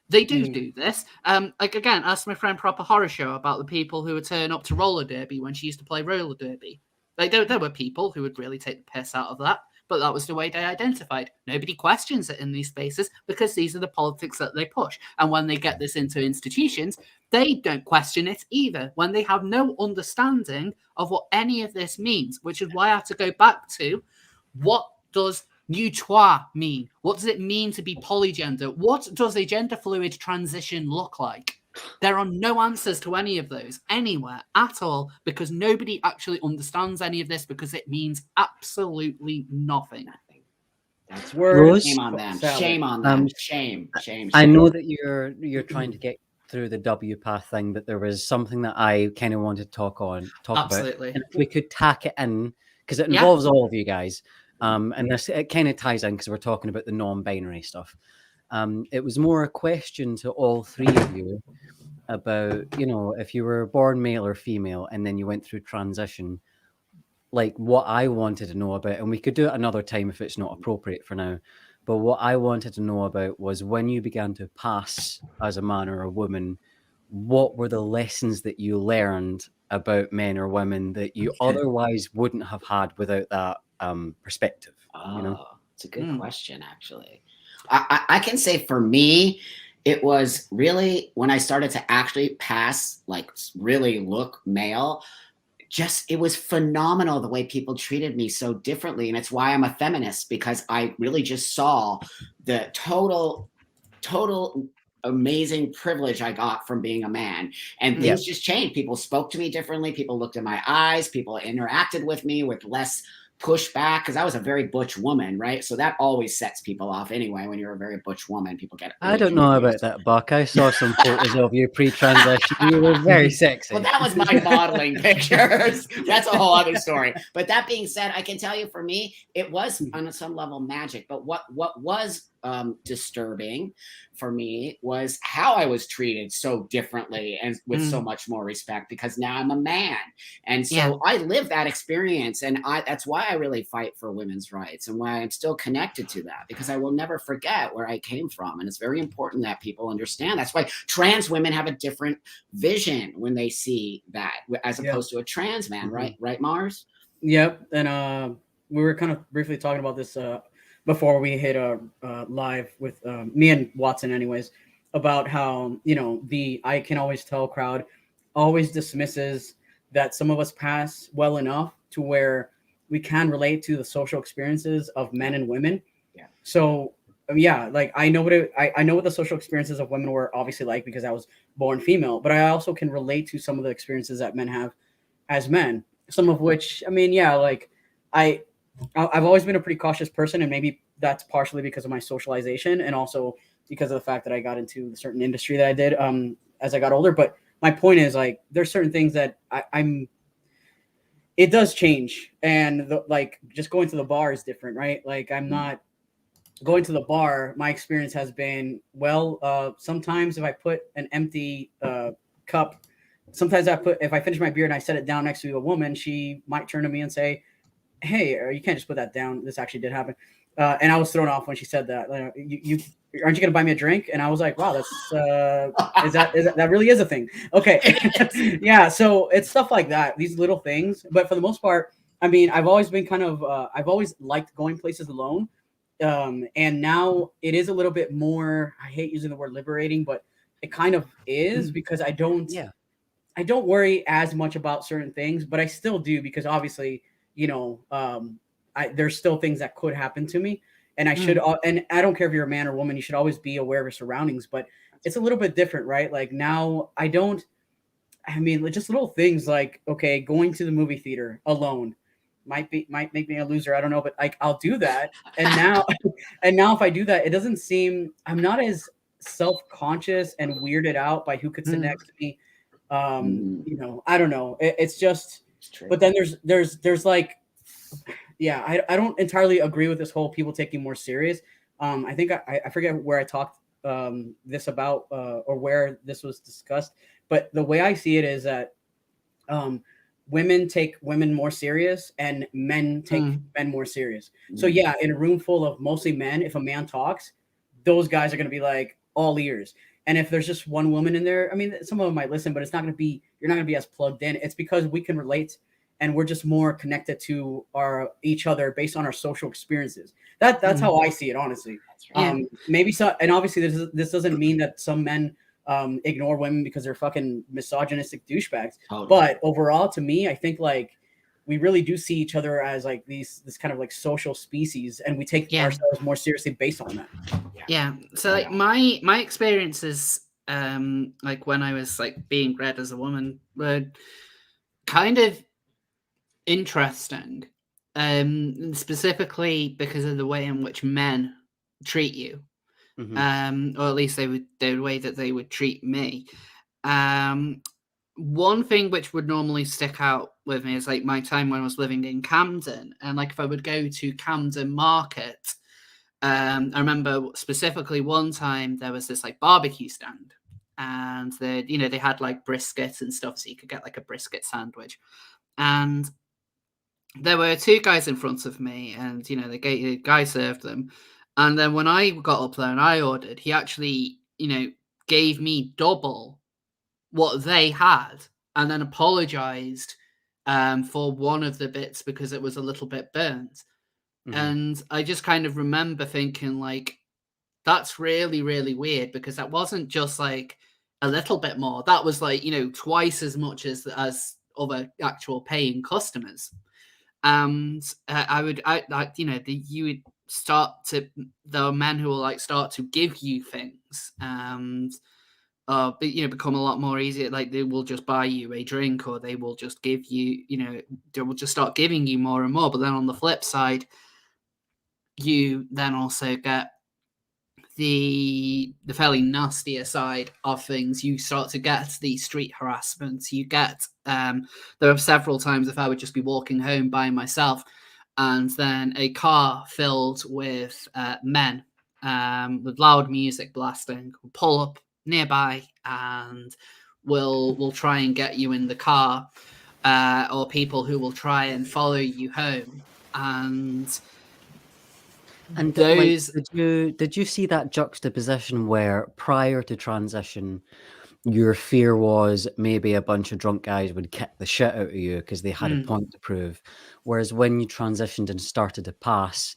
They do this. Like, again, ask my friend Proper Horror Show about the people who would turn up to roller derby when she used to play roller derby. Like, there were people who would really take the piss out of that, but that was the way they identified. Nobody questions it in these spaces because these are the politics that they push. And when they get this into institutions, they don't question it either when they have no understanding of what any of this means, which is why I have to go back to what does neutoire mean? What does it mean to be polygender? What does a gender fluid transition look like? There are no answers to any of those anywhere at all because nobody actually understands any of this because it means absolutely nothing. That's Word. Shame on them. Salad. Shame on them. Shame. I know that you're trying to get through the W path thing, but there was something that I kind of wanted to talk about. Absolutely. And if we could tack it in, because it Yeah. involves all of you guys. And this it kind of ties in because we're talking about the non-binary stuff. It was more a question to all three of you about, if you were born male or female and then you went through transition, like what I wanted to know about, and we could do it another time if it's not appropriate for now, but what I wanted to know about was when you began to pass as a man or a woman, what were the lessons that you learned about men or women that you otherwise wouldn't have had without that perspective? You know? Oh, it's a good question, actually. I can say for me, it was really when I started to actually pass, like really look male, just it was phenomenal the way people treated me so differently. And it's why I'm a feminist, because I really just saw the total amazing privilege I got from being a man. And things just changed. People spoke to me differently. People looked in my eyes. People interacted with me with less pushback, because I was a very butch woman, right? So that always sets people off anyway. When you're a very butch woman, people get really I don't know about confused. that, Buck. I saw some photos of you pre-transition. You were very sexy. Well, that was my modeling pictures. That's a whole other story. But that being said, I can tell you, for me, it was on some level magic. But what was disturbing for me was how I was treated so differently and with so much more respect, because now I'm a man. And so I live that experience. And that's why I really fight for women's rights, and why I'm still connected to that, because I will never forget where I came from. And it's very important that people understand. That's why trans women have a different vision when they see that, as opposed to a trans man, right? Right, Mars? Yep. And we were kind of briefly talking about this before we hit live with me and Watson anyways, about how, you know, the I Can Always Tell crowd always dismisses that some of us pass well enough to where we can relate to the social experiences of men and women. Yeah. So yeah, like I know what the social experiences of women were obviously like, because I was born female, but I also can relate to some of the experiences that men have as men. Some of which, I mean, yeah, like I've always been a pretty cautious person, and maybe that's partially because of my socialization, and also because of the fact that I got into the certain industry that I did as I got older. But my point is, like, there's certain things that I'm. It does change, and like just going to the bar is different, right? Like I'm not going to the bar. My experience has been, well, sometimes if I put an empty cup, sometimes if I finish my beer and I set it down next to a woman, she might turn to me and say, hey, you can't just put that down. This actually did happen. And I was thrown off when she said that. You aren't you going to buy me a drink? And I was like, wow, that's that really is a thing. Okay. Yeah. So it's stuff like that, these little things. But for the most part, I mean, I've always been kind of, I've always liked going places alone. And now it is a little bit more, I hate using the word liberating, but it kind of is, because I don't worry as much about certain things, but I still do, because obviously, you know, there's still things that could happen to me, and I should, and I don't care if you're a man or woman, you should always be aware of your surroundings, but it's a little bit different, right? Like now I mean, just little things like, okay, going to the movie theater alone might make me a loser. I don't know, but like I'll do that. And now, if I do that, it doesn't seem, I'm not as self-conscious and weirded out by who could sit next to me. You know, I don't know. It's just, but then there's like, yeah, I don't entirely agree with this whole people taking more serious. I think I forget where I talked this about or where this was discussed, but the way I see it is that women take women more serious and men take men more serious. So yeah, in a room full of mostly men, if a man talks, those guys are going to be like all ears. And if there's just one woman in there, I mean, some of them might listen, but it's not going to be, you're not going to be as plugged in. It's because we can relate, and we're just more connected to each other based on our social experiences. That's how I see it, honestly. Right. Maybe so, and obviously this doesn't mean that some men ignore women because they're fucking misogynistic douchebags. Totally. But overall, to me, I think like we really do see each other as like this kind of like social species, and we take ourselves more seriously based on that. Yeah. So like my experiences, like when I was like being bred as a woman, were kind of interesting, specifically because of the way in which men treat you, or at least the way that they would treat me. One thing which would normally stick out with me is like my time when I was living in Camden, and like if I would go to Camden Market, I remember specifically one time there was this like barbecue stand, and they had like brisket and stuff, so you could get like a brisket sandwich, and there were two guys in front of me, and the guy served them, and then when I got up there and I ordered, he actually gave me double what they had and then apologized for one of the bits because it was a little bit burnt. And I just kind of remember thinking, like, that's really, really weird, because that wasn't just like a little bit more. That was like, twice as much as other actual paying customers. And you would start to, the men who will like start to give you things, and become a lot more easier. Like, they will just buy you a drink, or they will just give you, they will just start giving you more and more. But then on the flip side, you then also get the fairly nastier side of things. You start to get the street harassment. You get there are several times if I would just be walking home by myself, and then a car filled with men with loud music blasting will pull up nearby and will try and get you in the car, or people who will try and follow you home. And those, like, did you see that juxtaposition where prior to transition, your fear was maybe a bunch of drunk guys would kick the shit out of you because they had a point to prove, whereas when you transitioned and started to pass,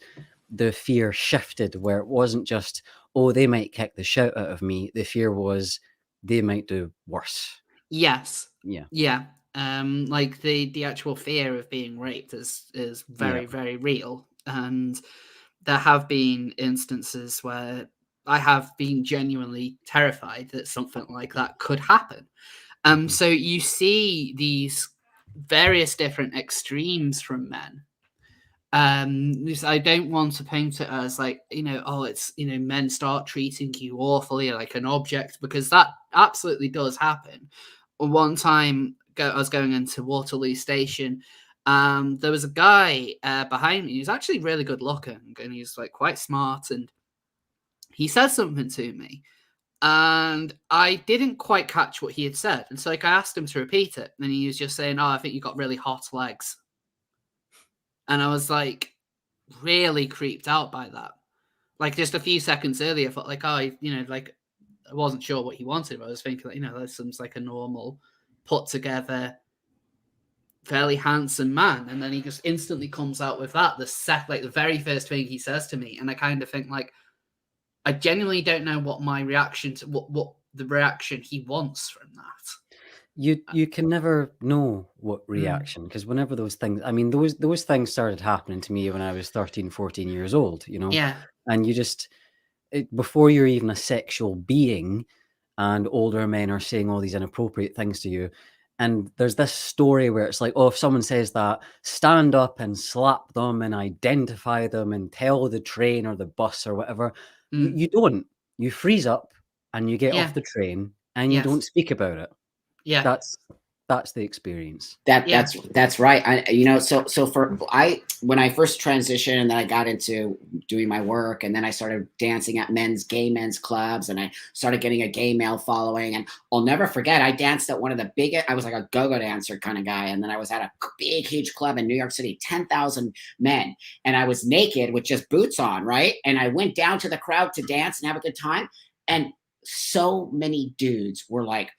the fear shifted, where it wasn't just, oh, they might kick the shit out of me. The fear was they might do worse. yes, Yeah. like the actual fear of being raped is very, very real. And there have been instances where I have been genuinely terrified that something like that could happen. So you see these various different extremes from men. I don't want to paint it as like, it's, men start treating you awfully like an object, because that absolutely does happen. One time I was going into Waterloo Station. There was a guy behind me. He was actually really good looking, and he was like quite smart, and he said something to me, and I didn't quite catch what he had said. And so, like, I asked him to repeat it, and he was just saying, "Oh, I think you got really hot legs." And I was like, really creeped out by that. Like, just a few seconds earlier, I felt like, like, I wasn't sure what he wanted, but I was thinking, that seems like a normal, put together, fairly handsome man. And then he just instantly comes out with that, the very first thing he says to me. And I kind of think, like, I genuinely don't know what my reaction to what the reaction he wants from that. You can never know what reaction, because whenever those things, I mean, those things started happening to me when I was 13, 14 years old, Yeah. and before you're even a sexual being, and older men are saying all these inappropriate things to you. And there's this story where it's like, oh, if someone says that, stand up and slap them and identify them and tell the train or the bus or whatever. You don't. You freeze up and you get off the train and you don't speak about it. Yeah. That's the experience. That's right. When I first transitioned and then I got into doing my work, and then I started dancing at gay men's clubs, and I started getting a gay male following. And I'll never forget, I danced at one of the biggest, I was like a go-go dancer kind of guy. And then I was at a big, huge club in New York City, 10,000 men. And I was naked with just boots on, right? And I went down to the crowd to dance and have a good time. And so many dudes were like,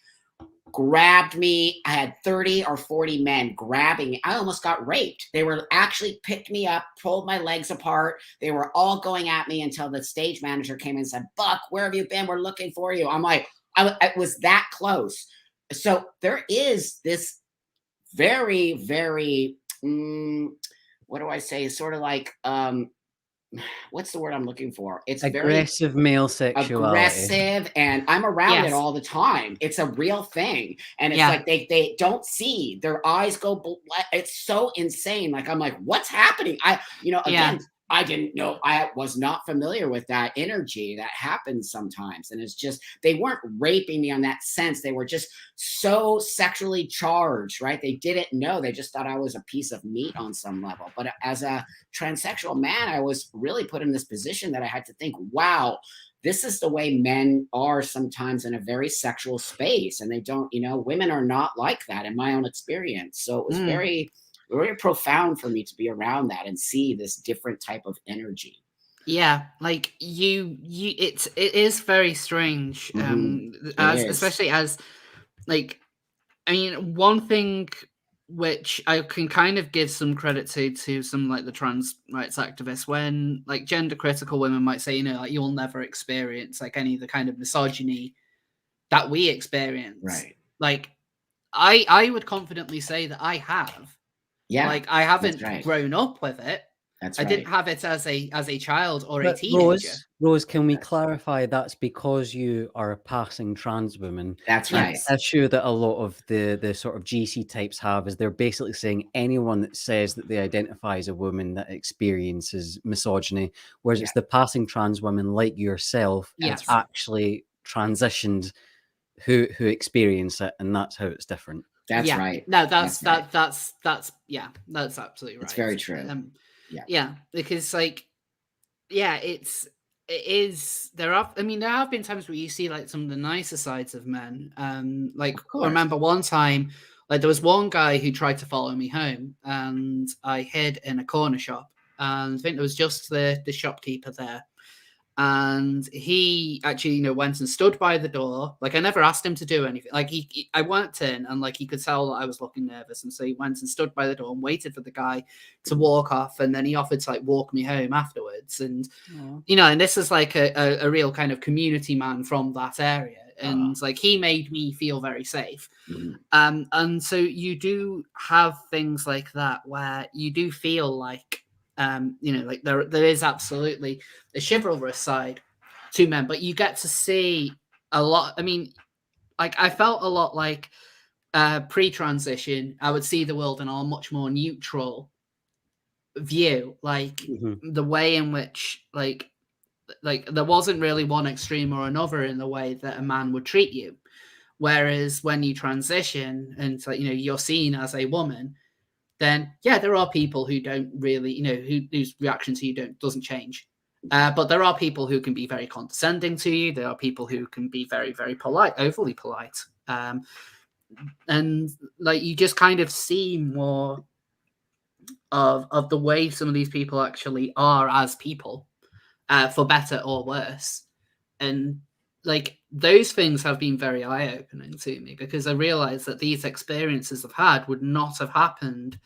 grabbed me. I had 30 or 40 men grabbing me. I almost got raped. They were actually picked me up, pulled my legs apart. They were all going at me until the stage manager came in and said, "Buck, where have you been? We're looking for you." I'm like, I was that close. So there is this very, very, what do I say? Sort of like, what's the word I'm looking for? It's aggressive male sexuality. Aggressive, and I'm around it all the time. It's a real thing, and it's like they don't see, their eyes go. It's so insane. Like, I'm like, what's happening? Again, I didn't know. I was not familiar with that energy that happens sometimes, and it's just, they weren't raping me on that sense. They were just so sexually charged, right? They didn't know. They just thought I was a piece of meat on some level. But as a transsexual man, I was really put in this position that I had to think, wow, this is the way men are sometimes in a very sexual space, and they don't, women are not like that in my own experience. So it was very profound for me to be around that and see this different type of energy. Yeah, like it is very strange. Especially as like, I mean, one thing which I can kind of give some credit to some like the trans rights activists, when like gender critical women might say, like you'll never experience like any of the kind of misogyny that we experience. Right. Like I would confidently say that I have. Yeah. Like I haven't right. grown up with it. That's I right. didn't have it as a child or a But teenager. Rose, can we Yes. clarify that's because you are a passing trans woman? That's right. Yes. The issue that a lot of the sort of GC types have is they're basically saying anyone that says that they identify as a woman that experiences misogyny, whereas it's the passing trans women like yourself Yes. that's actually transitioned who experience it, and that's how it's different. That's Yeah. right. No, that's right. that's yeah, that's absolutely right. It's very true. Yeah, because like, yeah, it is. There have been times where you see like some of the nicer sides of men. Like Of I course. remember one time, like there was one guy who tried to follow me home, and I hid in a corner shop, and I think there was just the shopkeeper there. And he actually, went and stood by the door. Like I never asked him to do anything. Like I went in, and like he could tell that I was looking nervous, and so he went and stood by the door and waited for the guy to walk off, and then he offered to like walk me home afterwards. And and this is like a real kind of community man from that area, and like he made me feel very safe. And so you do have things like that where you do feel like like there is absolutely a chivalrous side to men, but you get to see a lot. I mean, like I felt a lot like pre-transition, I would see the world in a much more neutral view, like the way in which like there wasn't really one extreme or another in the way that a man would treat you. Whereas when you transition and like, you're seen as a woman, then yeah, there are people who don't really, whose reaction to you doesn't change. But there are people who can be very condescending to you. There are people who can be very, very polite, overly polite. And like you just kind of see more of the way some of these people actually are as people, for better or worse. And like those things have been very eye-opening to me, because I realized that these experiences I've had would not have happened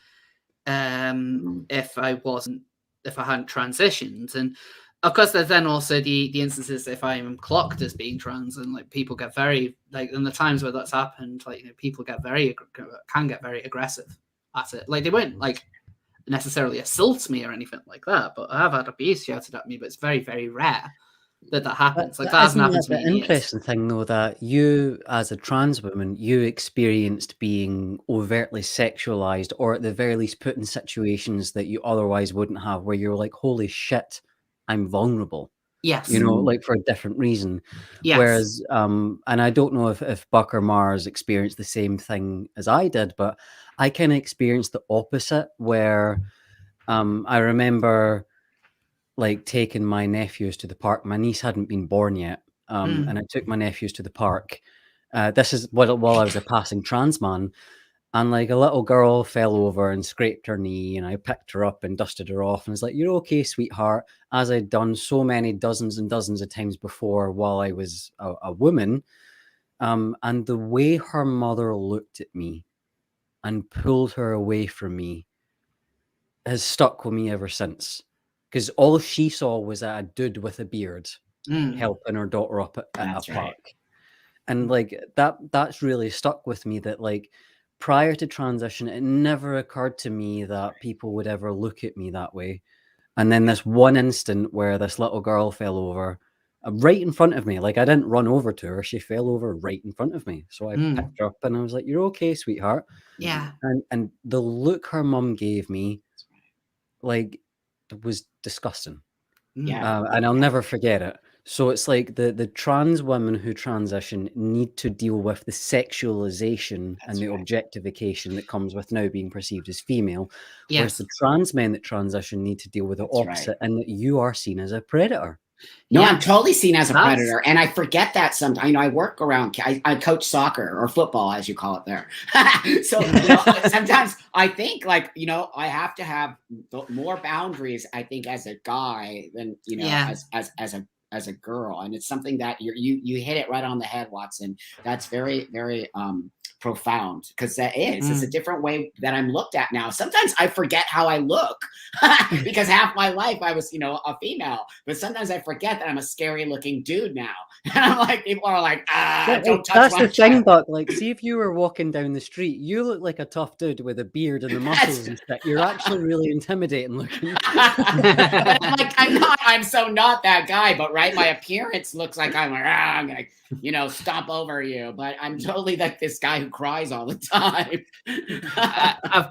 if I hadn't transitioned. And of course there's then also the instances if I am clocked as being trans, and like people get very like, in the times where that's happened, like people can get very aggressive at it. Like they won't like necessarily assault me or anything like that, but I have had abuse shouted at me, but it's very, very rare that happens. Like that hasn't happened to me in years. Interesting thing though, that you as a trans woman, you experienced being overtly sexualized, or at the very least put in situations that you otherwise wouldn't have, where you're like, holy shit, I'm vulnerable. Yes. Like for a different reason. Yes. Whereas and I don't know if Buck or Mars experienced the same thing as I did, but I kind of experienced the opposite, where I remember like taking my nephews to the park. My niece hadn't been born yet, and I took my nephews to the park. This is while I was a passing trans man, and like a little girl fell over and scraped her knee, and I picked her up and dusted her off, and was like, "You're okay, sweetheart," as I'd done so many dozens and dozens of times before while I was a woman. And the way her mother looked at me and pulled her away from me has stuck with me ever since. Because all she saw was a dude with a beard helping her daughter up at a park. And like that's really stuck with me, that like prior to transition, it never occurred to me that people would ever look at me that way. And then this one instant where this little girl fell over right in front of me, like I didn't run over to her, she fell over right in front of me. So I picked her up and I was like, "You're okay, sweetheart." Yeah. And the look her mum gave me, like, it was disgusting. And I'll never forget it. So it's like the trans women who transition need to deal with the sexualization and the objectification that comes with now being perceived as female. Whereas the trans men that transition need to deal with the opposite, and that you are seen as a predator. No, I'm totally seen as a predator, and I forget that sometimes. I work around. I coach soccer or football, as you call it there. So sometimes I think like I have to have more boundaries. I think as a guy than as a girl, and it's something that you hit it right on the head, Watson. That's very, very profound, because that is it's a different way that I'm looked at now. Sometimes I forget how I look because half my life I was, a female, but sometimes I forget that I'm a scary looking dude now. And I'm like, people are like, don't touch That's my the thing, child. Buck. Like, see if you were walking down the street, you look like a tough dude with a beard and the muscles and shit. You're actually really intimidating looking. But I'm like, I'm so not that guy, but right, my appearance looks like I'm gonna, stomp over you, but I'm totally like this guy who cries all the time.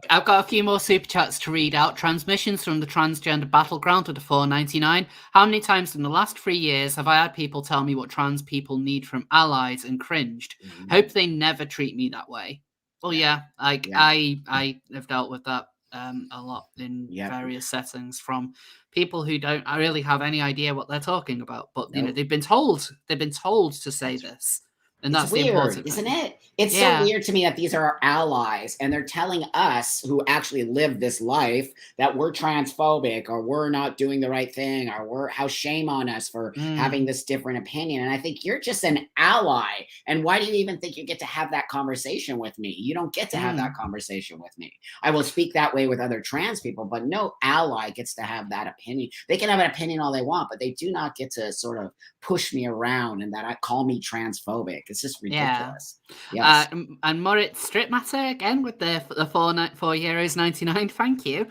I've got a few more super chats to read out. Transmissions from the transgender battleground with the 4.99. How many times in the last 3 years have I had people tell me what trans people need from allies and cringed? Hope they never treat me that way. Well, yeah, I have dealt with that a lot in various settings from people who don't really have any idea what they're talking about, but they've been told to say this. And it's that's weird, the important isn't thing. it? It's so weird to me that these are our allies and they're telling us who actually live this life that we're transphobic or we're not doing the right thing or how shame on us for having this different opinion. And I think you're just an ally. And why do you even think you get to have that conversation with me? You don't get to have that conversation with me. I will speak that way with other trans people, but no ally gets to have that opinion. They can have an opinion all they want, but they do not get to sort of push me around and that I call me transphobic. It's just ridiculous. Yes. And Moritz Strip Matter again with the €4.99. Thank you.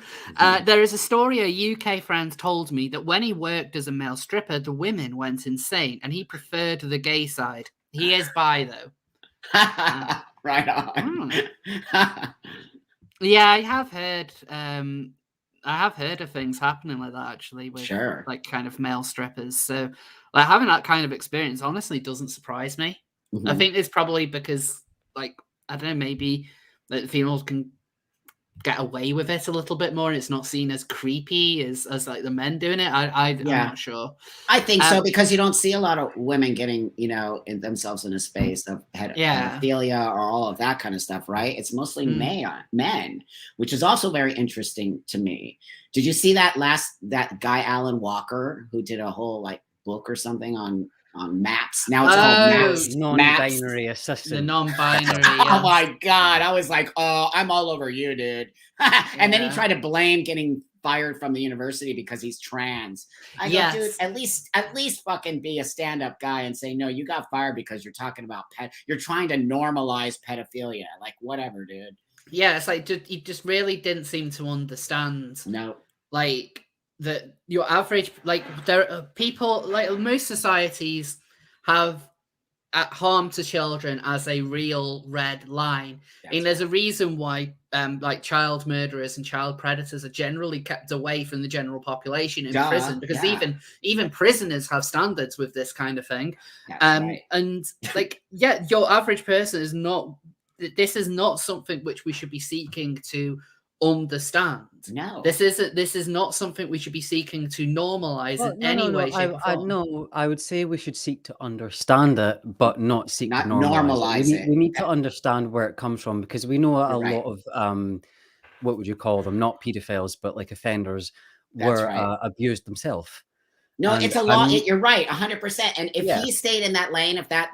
There is a story a UK friend told me that when he worked as a male stripper, the women went insane and he preferred the gay side. He is bi though. Right on. Yeah, I have heard of things happening like that actually with like kind of male strippers. So like having that kind of experience honestly doesn't surprise me. I think it's probably because like I don't know, maybe that females can get away with it a little bit more and it's not seen as creepy as like the men doing it. I'm not sure. I think so, because you don't see a lot of women getting, in themselves in a space of pedophilia or all of that kind of stuff, right? It's mostly men, which is also very interesting to me. Did you see that guy Alan Walker who did a whole like book or something on maps? Now it's called Maps. Non-binary assistant. The non-binary. Oh my God. I was like, oh, I'm all over you, dude. And then he tried to blame getting fired from the university because he's trans. I go, dude, at least fucking be a stand-up guy and say, no, you got fired because you're talking about you're trying to normalize pedophilia. Like, whatever, dude. Yeah, it's like he just really didn't seem to understand. No. Like that your average, like there are people, like most societies have harm to children as a real red line. And there's a reason why like child murderers and child predators are generally kept away from the general population in prison, because even prisoners have standards with this kind of thing. And like, your average person is not, this is not something which we should be seeking to understand. No, this is not something we should be seeking to normalize in any way, shape, or form. I would say we should seek to understand it, but not seek to normalize it. We need to understand where it comes from, because we know a lot of what would you call them? Not pedophiles, but like offenders were abused themselves. No, it's a lot. You're right, 100%. And if he stayed in that lane, if that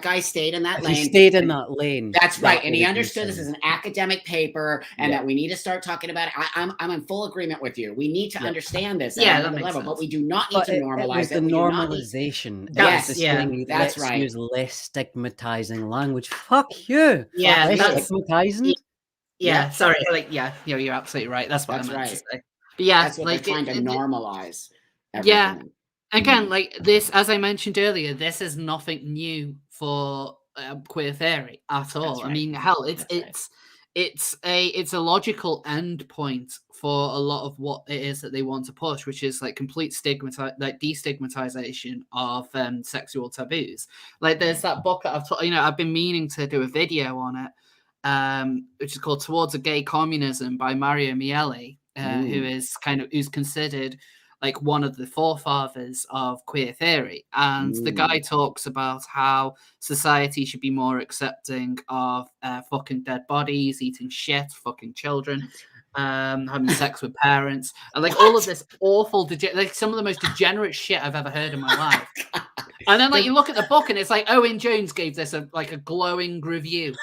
guy stayed in that lane, he stayed in that lane. That's right. And he understood this is an academic paper, and that we need to start talking about it. I'm in full agreement with you. We need to understand this at another level, but we do not need to normalize it. The normalization. That's right. Use less stigmatizing language. Fuck you. Yeah, less stigmatizing. Yeah, sorry. Like, you're absolutely right. That's what I meant to say. But yeah, that's what they're trying to normalize. Everything. Yeah, again, like this, as I mentioned earlier, this is nothing new for queer theory at all. Right. I mean, hell, it's a logical end point for a lot of what it is that they want to push, which is like complete destigmatization of sexual taboos. Like, there's that book that I've been meaning to do a video on it, which is called "Towards a Gay Communism" by Mario Miele, who's considered like one of the forefathers of queer theory. And the guy talks about how society should be more accepting of fucking dead bodies, eating shit, fucking children. having sex with parents, and like all of this awful, like some of the most degenerate shit I've ever heard in my life. And then, like, you look at the book, and it's like Owen Jones gave this a glowing review.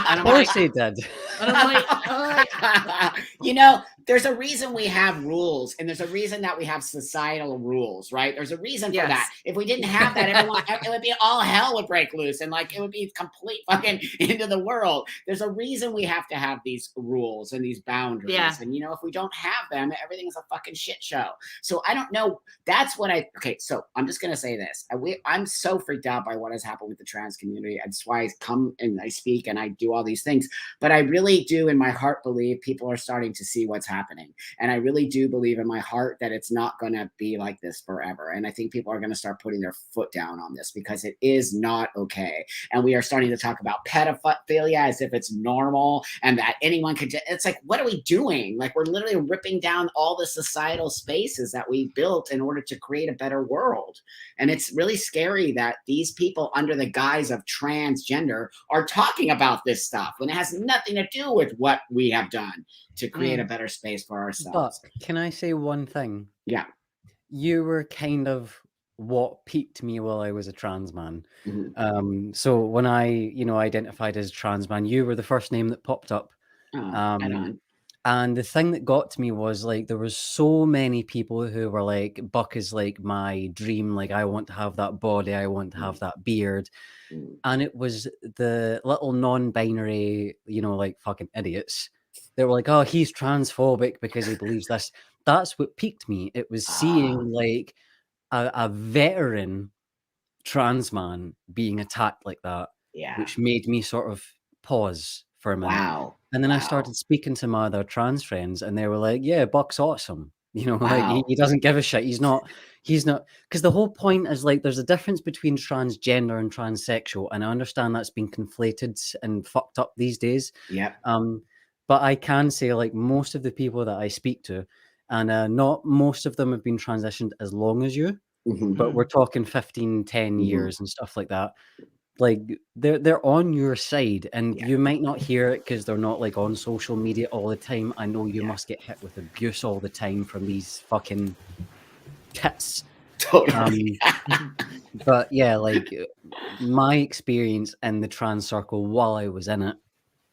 And Of course he did. And I'm like, you know, there's a reason we have rules, and there's a reason that we have societal rules, right? There's a reason for that. If we didn't have that, everyone, it would be all hell would break loose, and like it would be complete fucking into the world. There's a reason we have to have these rules and these boundaries. And you know, if we don't have them, everything is a fucking shit show. So I don't know. That's what okay. So I'm just gonna say this. I'm so freaked out by what has happened with the trans community. That's why I come and I speak and I do all these things. But I really do, in my heart, believe people are starting to see what's happening. And I really do believe in my heart that it's not going to be like this forever. And I think people are going to start putting their foot down on this because it is not okay. And we are starting to talk about pedophilia as if it's normal and that anyone could it's like, what are we doing? Like, we're literally ripping down all the societal spaces that we built in order to create a better world. And it's really scary that these people, under the guise of transgender, are talking about this stuff when it has nothing to do with what we have done to create a better space for ourselves. But can I say one thing? Yeah. You were kind of what piqued me while I was a trans man. So when I, identified as trans man, you were the first name that popped up. And the thing that got to me was, like, there was so many people who were like, Buck is like my dream. Like, I want to have that body. I want to have that beard. And it was the little non-binary, like fucking idiots. They were like, oh, he's transphobic because he believes this. That's what piqued me. It was seeing like a veteran trans man being attacked like that, which made me sort of pause for a minute. And then I started speaking to my other trans friends, and they were like, yeah, Buck's awesome. Like he doesn't give a shit. He's not, because the whole point is, like, there's a difference between transgender and transsexual. And I understand that's been conflated and fucked up these days. But I can say, like, most of the people that I speak to, and not most of them have been transitioned as long as you, but we're talking 15, 10 years and stuff like that. Like, they're on your side, and you might not hear it because they're not like on social media all the time. I know you must get hit with abuse all the time from these fucking tits. But yeah, like, my experience in the trans circle while I was in it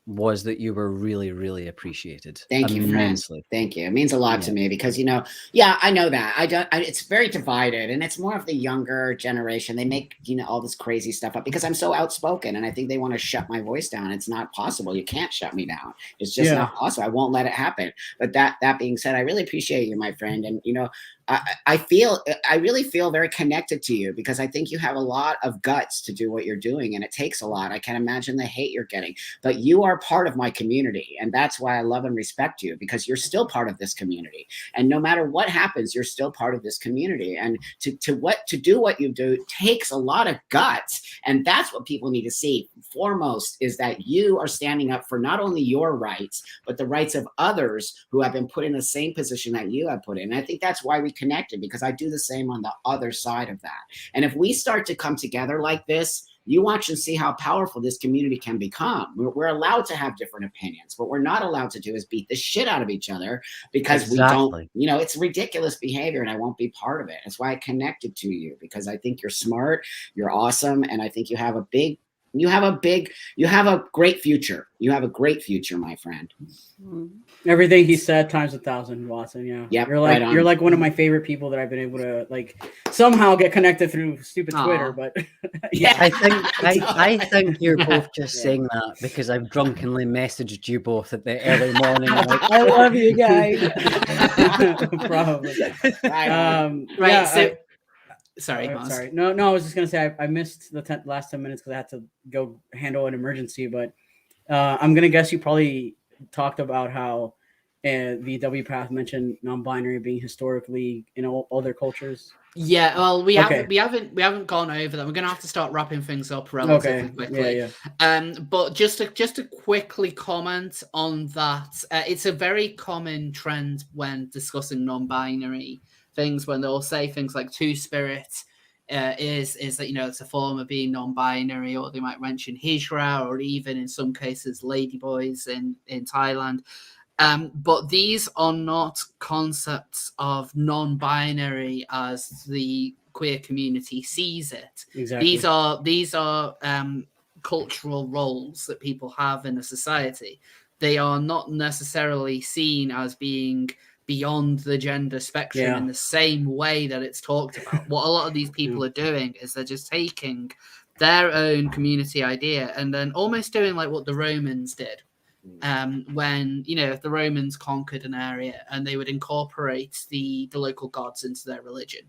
was that you were really, really appreciated. Thank you, immensely. Thank you. It means a lot to me because, I know that it's very divided, and it's more of the younger generation. They make, all this crazy stuff up because I'm so outspoken, and I think they want to shut my voice down. It's not possible. You can't shut me down. It's just not possible. I won't let it happen. But that being said, I really appreciate you, my friend. And, I really feel very connected to you because I think you have a lot of guts to do what you're doing, and it takes a lot. I can imagine the hate you're getting, but you are part of my community, and that's why I love and respect you, because you're still part of this community. And no matter what happens, you're still part of this community. And to do what you do takes a lot of guts, and that's what people need to see. Foremost is that you are standing up for not only your rights, but the rights of others who have been put in the same position that you have put in. And I think that's why we connected, because I do the same on the other side of that. And if we start to come together like this, you watch and see how powerful this community can become. We're allowed to have different opinions. What we're not allowed to do is beat the shit out of each other because we don't, it's ridiculous behavior, and I won't be part of it. That's why I connected to you, because I think you're smart, you're awesome, and I think you have a great future. You have a great future, my friend. Everything he said times 1,000, Watson. Yeah. You're like one of my favorite people that I've been able to, like, somehow get connected through stupid Twitter. But I think you're both just saying that because I've drunkenly messaged you both at the early morning. Like, I love you guys. Probably. Sorry. No, I was just gonna say I missed the last 10 minutes because I had to go handle an emergency. But I'm gonna guess you probably talked about how the W Path mentioned non-binary being historically in other cultures. Yeah, well, we haven't gone over them. We're gonna have to start wrapping things up relatively quickly. But just to quickly comment on that, it's a very common trend when discussing non-binary things, when they'll say things like two-spirit is that, it's a form of being non-binary, or they might mention hijra, or even in some cases ladyboys in Thailand. But these are not concepts of non-binary as the queer community sees it. Exactly. These are cultural roles that people have in a society. They are not necessarily seen as being beyond the gender spectrum in the same way that it's talked about. What a lot of these people are doing is they're just taking their own community idea and then almost doing like what the Romans did. When if the Romans conquered an area and they would incorporate the local gods into their religion,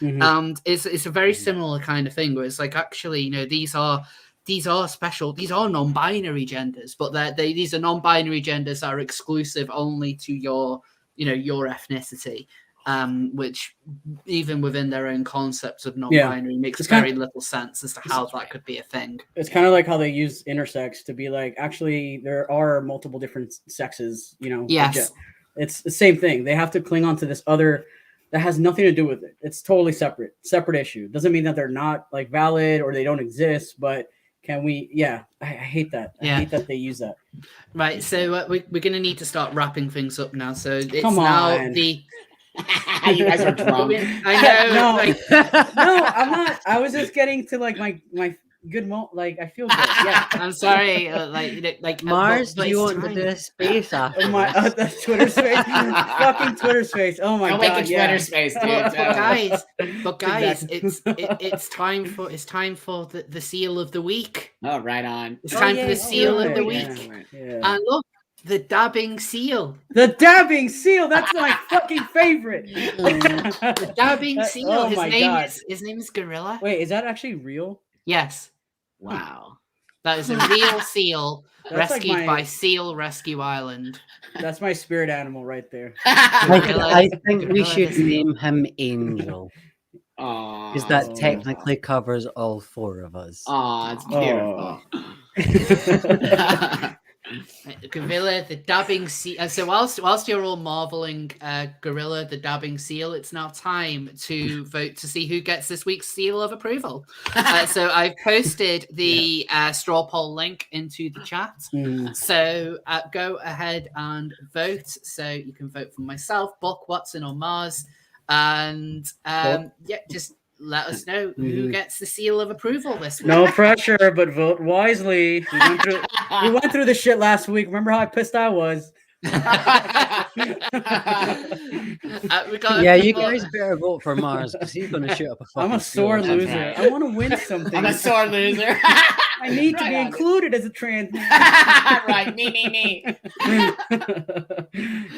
and it's a very similar kind of thing where it's like actually these are special, these are non-binary genders, but these are non-binary genders that are exclusive only to your ethnicity, which even within their own concepts of non-binary makes very little sense as to how that could be a thing. It's kind of like how they use intersex to be like, actually, there are multiple different sexes, Yes. It's the same thing. They have to cling on to this other that has nothing to do with it. It's totally separate issue. Doesn't mean that they're not like valid or they don't exist, but can we? Yeah, I hate that. I hate that they use that. Right. So we're going to need to start wrapping things up now. So it's Come now on. You guys are drunk. I know. No, I'm not. I was just getting to like my good moment. Like I feel good. Yeah. I'm sorry. Mars, but do you it's want to time. do a space after Oh my, this? that's Twitter space. Fucking Twitter space. Oh my Don't god. make it Yeah. Twitter space, dude. Guys, Exactly. it's time for the seal of the week. Oh, right on. It's time for the seal of the right, week. Yeah. And look, the dabbing seal. The dabbing seal. That's my fucking favorite. The dabbing seal. Oh his my name God. is Gorilla. Wait, is that actually real? Yes, Wow. that is a real seal That's like rescued my- by Seal Rescue Island. That's my spirit animal right there. I think we Gorilla should the seal. name him Angel, Aw, because that Oh. technically covers all four of us. Aw, it's Oh. beautiful. Gorilla, the dabbing seal. So whilst you're all marveling, Gorilla, the dabbing seal, it's now time to vote to see who gets this week's seal of approval. So I've posted the straw poll link into the chat. So go ahead and vote. So you can vote for myself, Buck, Watson, or Mars, and just let us know who gets the seal of approval this week. No pressure, but vote wisely. We went through this shit last week. Remember how pissed I was? We got Yeah, you people- guys better vote for Mars because he's going to shoot up a fucking I'm a sore field. loser. right. I want to win something. I'm a sore loser. I need to Right be on. included as a trans man. Right, me.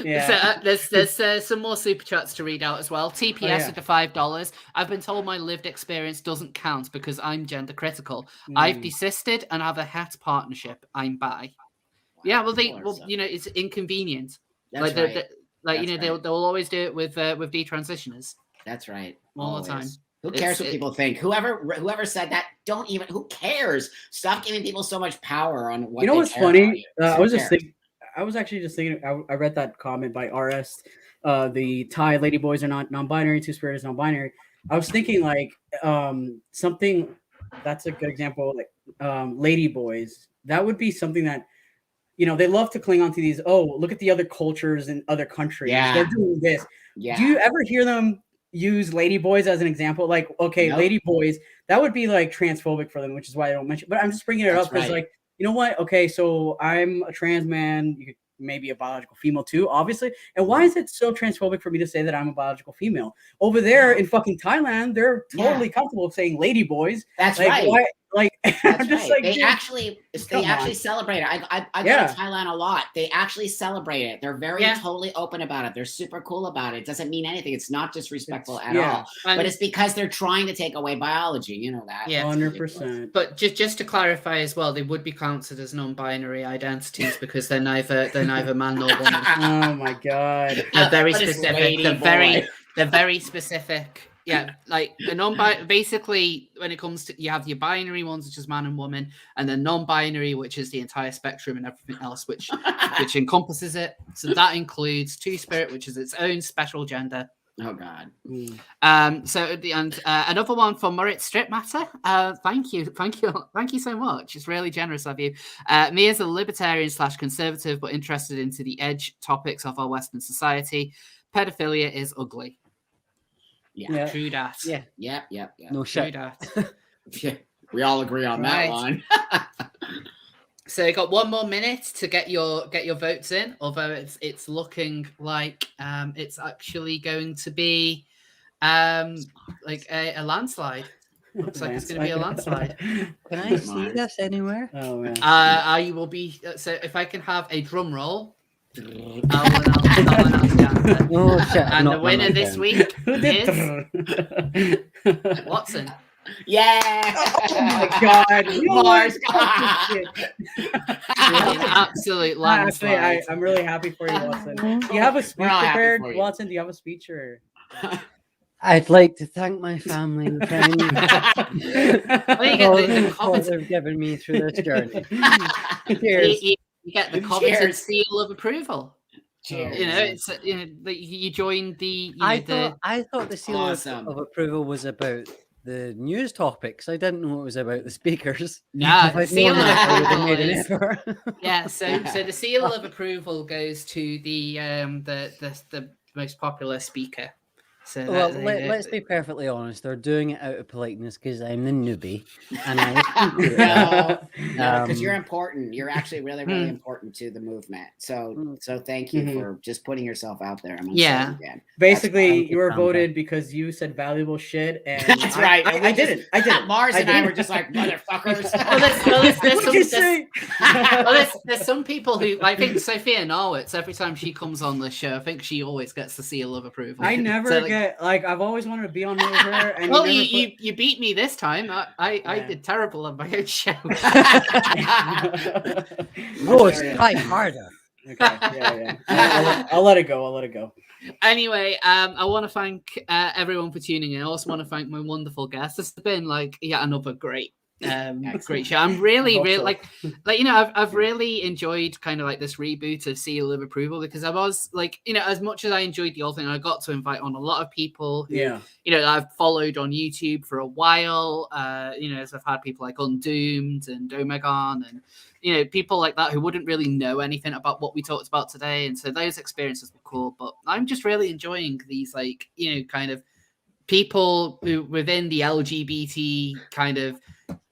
Yeah. So there's some more super chats to read out as well. TPS at the $5. I've been told my lived experience doesn't count because I'm gender critical. I've desisted and have a het partnership. I'm bi. Yeah, well, it's inconvenient. That's like, right. That's they'll always do it with detransitioners That's right. all the time. Always. Who cares what people think? Whoever said that, don't even. Who cares? Stop giving people so much power on what. You know they what's care funny? about. I was just thinking. I was actually just thinking. I read that comment by RS. The Thai ladyboys are not non-binary. Two-spirit is non-binary. I was thinking like something. That's a good example. Like ladyboys. That would be something that. They love to cling on to these. Oh, look at the other cultures in other countries. Yeah. They're doing this. Yeah. Do you ever hear them use ladyboys as an example? Like, okay, Nope. ladyboys, that would be like transphobic for them, which is why I don't mention. But I'm just bringing it That's up because, right. like, you know what? Okay, so I'm a trans man. You could maybe a biological female too, obviously. And why is it so transphobic for me to say that I'm a biological female? Over there in fucking Thailand, they're totally comfortable saying ladyboys. That's Like, right. why? Like, That's I'm just right. like, They dude, actually come on. celebrate it. I go Yeah. to Thailand a lot. They actually celebrate it. They're very totally open about it. They're super cool about it. It doesn't mean anything. It's not disrespectful at all. But it's because they're trying to take away biology. You know that. Yeah. 100%. But just to clarify as well, they would be counted as non-binary identities because they're neither man nor woman. Oh my god. They're very But it's specific. lady They're boy. very specific. Yeah, like a basically when it comes to, you have your binary ones, which is man and woman, and then non-binary, which is the entire spectrum and everything else, which encompasses it. So that includes two-spirit, which is its own special gender, Oh God. So at the end, another one for Murit Strip Matter. Thank you so much. It's really generous of you. Me as a libertarian / conservative, but interested into the edge topics of our Western society, pedophilia is ugly. Yeah. True that. Yeah. Yep. No True shit. that. Yeah. We all agree on that one. So you got 1 more minute to get your votes in, although it's looking like it's actually going to be like a landslide. Looks like it's going to be a landslide. Can I see this anywhere? Oh man. I will be. So if I can have a drum roll, I'll announce the answer. Oh shit! And the winner this week Who is did? Watson. Yeah. Oh my God. Mars. An absolute landslide. Actually, I'm really happy for you, Watson. Do you have a speech We're all happy prepared, for you. Watson? Do you have a speech or? I'd like to thank my family and friends Well, you for all get the the support coveted, they've given me through this journey. Cheers. you get the coveted Cheers. seal of approval. Cheers. You know, it's you joined the. I thought the seal Awesome. of approval was about the news topics. I didn't know it was about the speakers. Nah, If I'd seal known of that, I would have approval made an is- effort. Yeah, so the seal of approval goes to the most popular speaker. So Well, let's be perfectly honest. They're doing it out of politeness because I'm the newbie, and I appreciate that. No, because you're Um, important. You're actually really, really important to the movement. So thank you for just putting yourself out there. I'm gonna say Yeah. it again. Basically, That's you were fine. voted because you said valuable shit, and That's right. And we I did just- it. I did it. Mars and I did were it. just like motherfuckers. there's What'd you some- say? there's some people who I think Sophia Norwitz, every time she comes on the show, I think she always gets the seal of approval. I never So, like, get I've always wanted to be on with her. And well, you, you beat me this time. I Yeah. did terrible on my own show. Rose, try harder. Okay, yeah. I'll let it go. I'll let it go. Anyway, I want to thank everyone for tuning in. I also want to thank my wonderful guests. This has been like yet another great show. I'm really I hope so. like you know, I've really enjoyed kind of like this reboot of Seal of Approval because I was like, you know, as much as I enjoyed the whole thing, I got to invite on a lot of people who, Yeah. you know, that I've followed on YouTube for a while. You know, as I've had people like Undoomed and Omegon and, you know, people like that who wouldn't really know anything about what we talked about today. And so those experiences were cool. But I'm just really enjoying these, like, you know, kind of people who within the LGBT kind of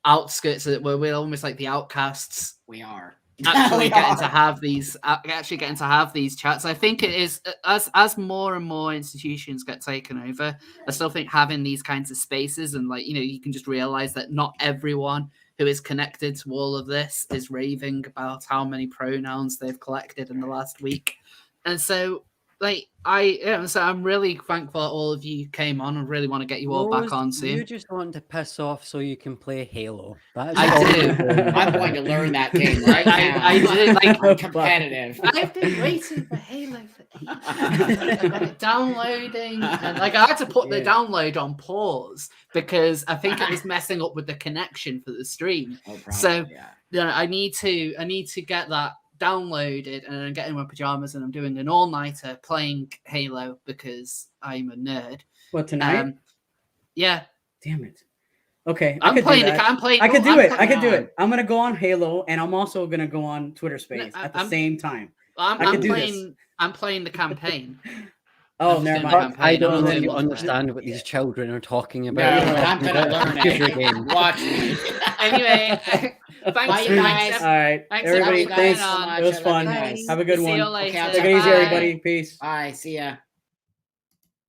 outskirts that we're almost like the outcasts We are. actually We getting to are. have these chats. I think it is as more and more institutions get taken over, I still think having these kinds of spaces and, like, you know, you can just realize that not everyone who is connected to all of this is raving about how many pronouns they've collected in the last week. And so, like, so I'm really thankful that all of you came on. I really want to get you all back Rose, on soon. You just want to piss off so you can play Halo. That is I all do. you're doing. I'm going to learn that game right now. I do, like- I'm competitive. I've been waiting for Halo for ages. I've got it downloading, and like I had to put the download on pause because I think it was messing up with the connection for the stream. Oh, probably, So- yeah. Yeah, I need to get that downloaded, and I'm getting my pajamas, and I'm doing an all-nighter playing Halo because I'm a nerd. What tonight? Yeah, Damn it. Okay, I'm playing. I'm playing. I could do I'm it. I could do on. it. I'm gonna go on Halo, and I'm also gonna go on Twitter Space No, at the I'm- same time. I'm I could do playing. this. I'm playing the campaign. Oh, I'm never just mind. doing I don't I'm know doing if you multiplayer. understand what these children are talking No, about. I'm going to learn Computer it. game. Watch me. Anyway, Bye, thanks, you thanks, guys. All right, Thanks, everybody. everybody, Thanks. for coming on. It was I love fun. you guys. Have a good See one. you later. Okay, I'll Take it easy, Bye. everybody. Peace. Bye. See ya.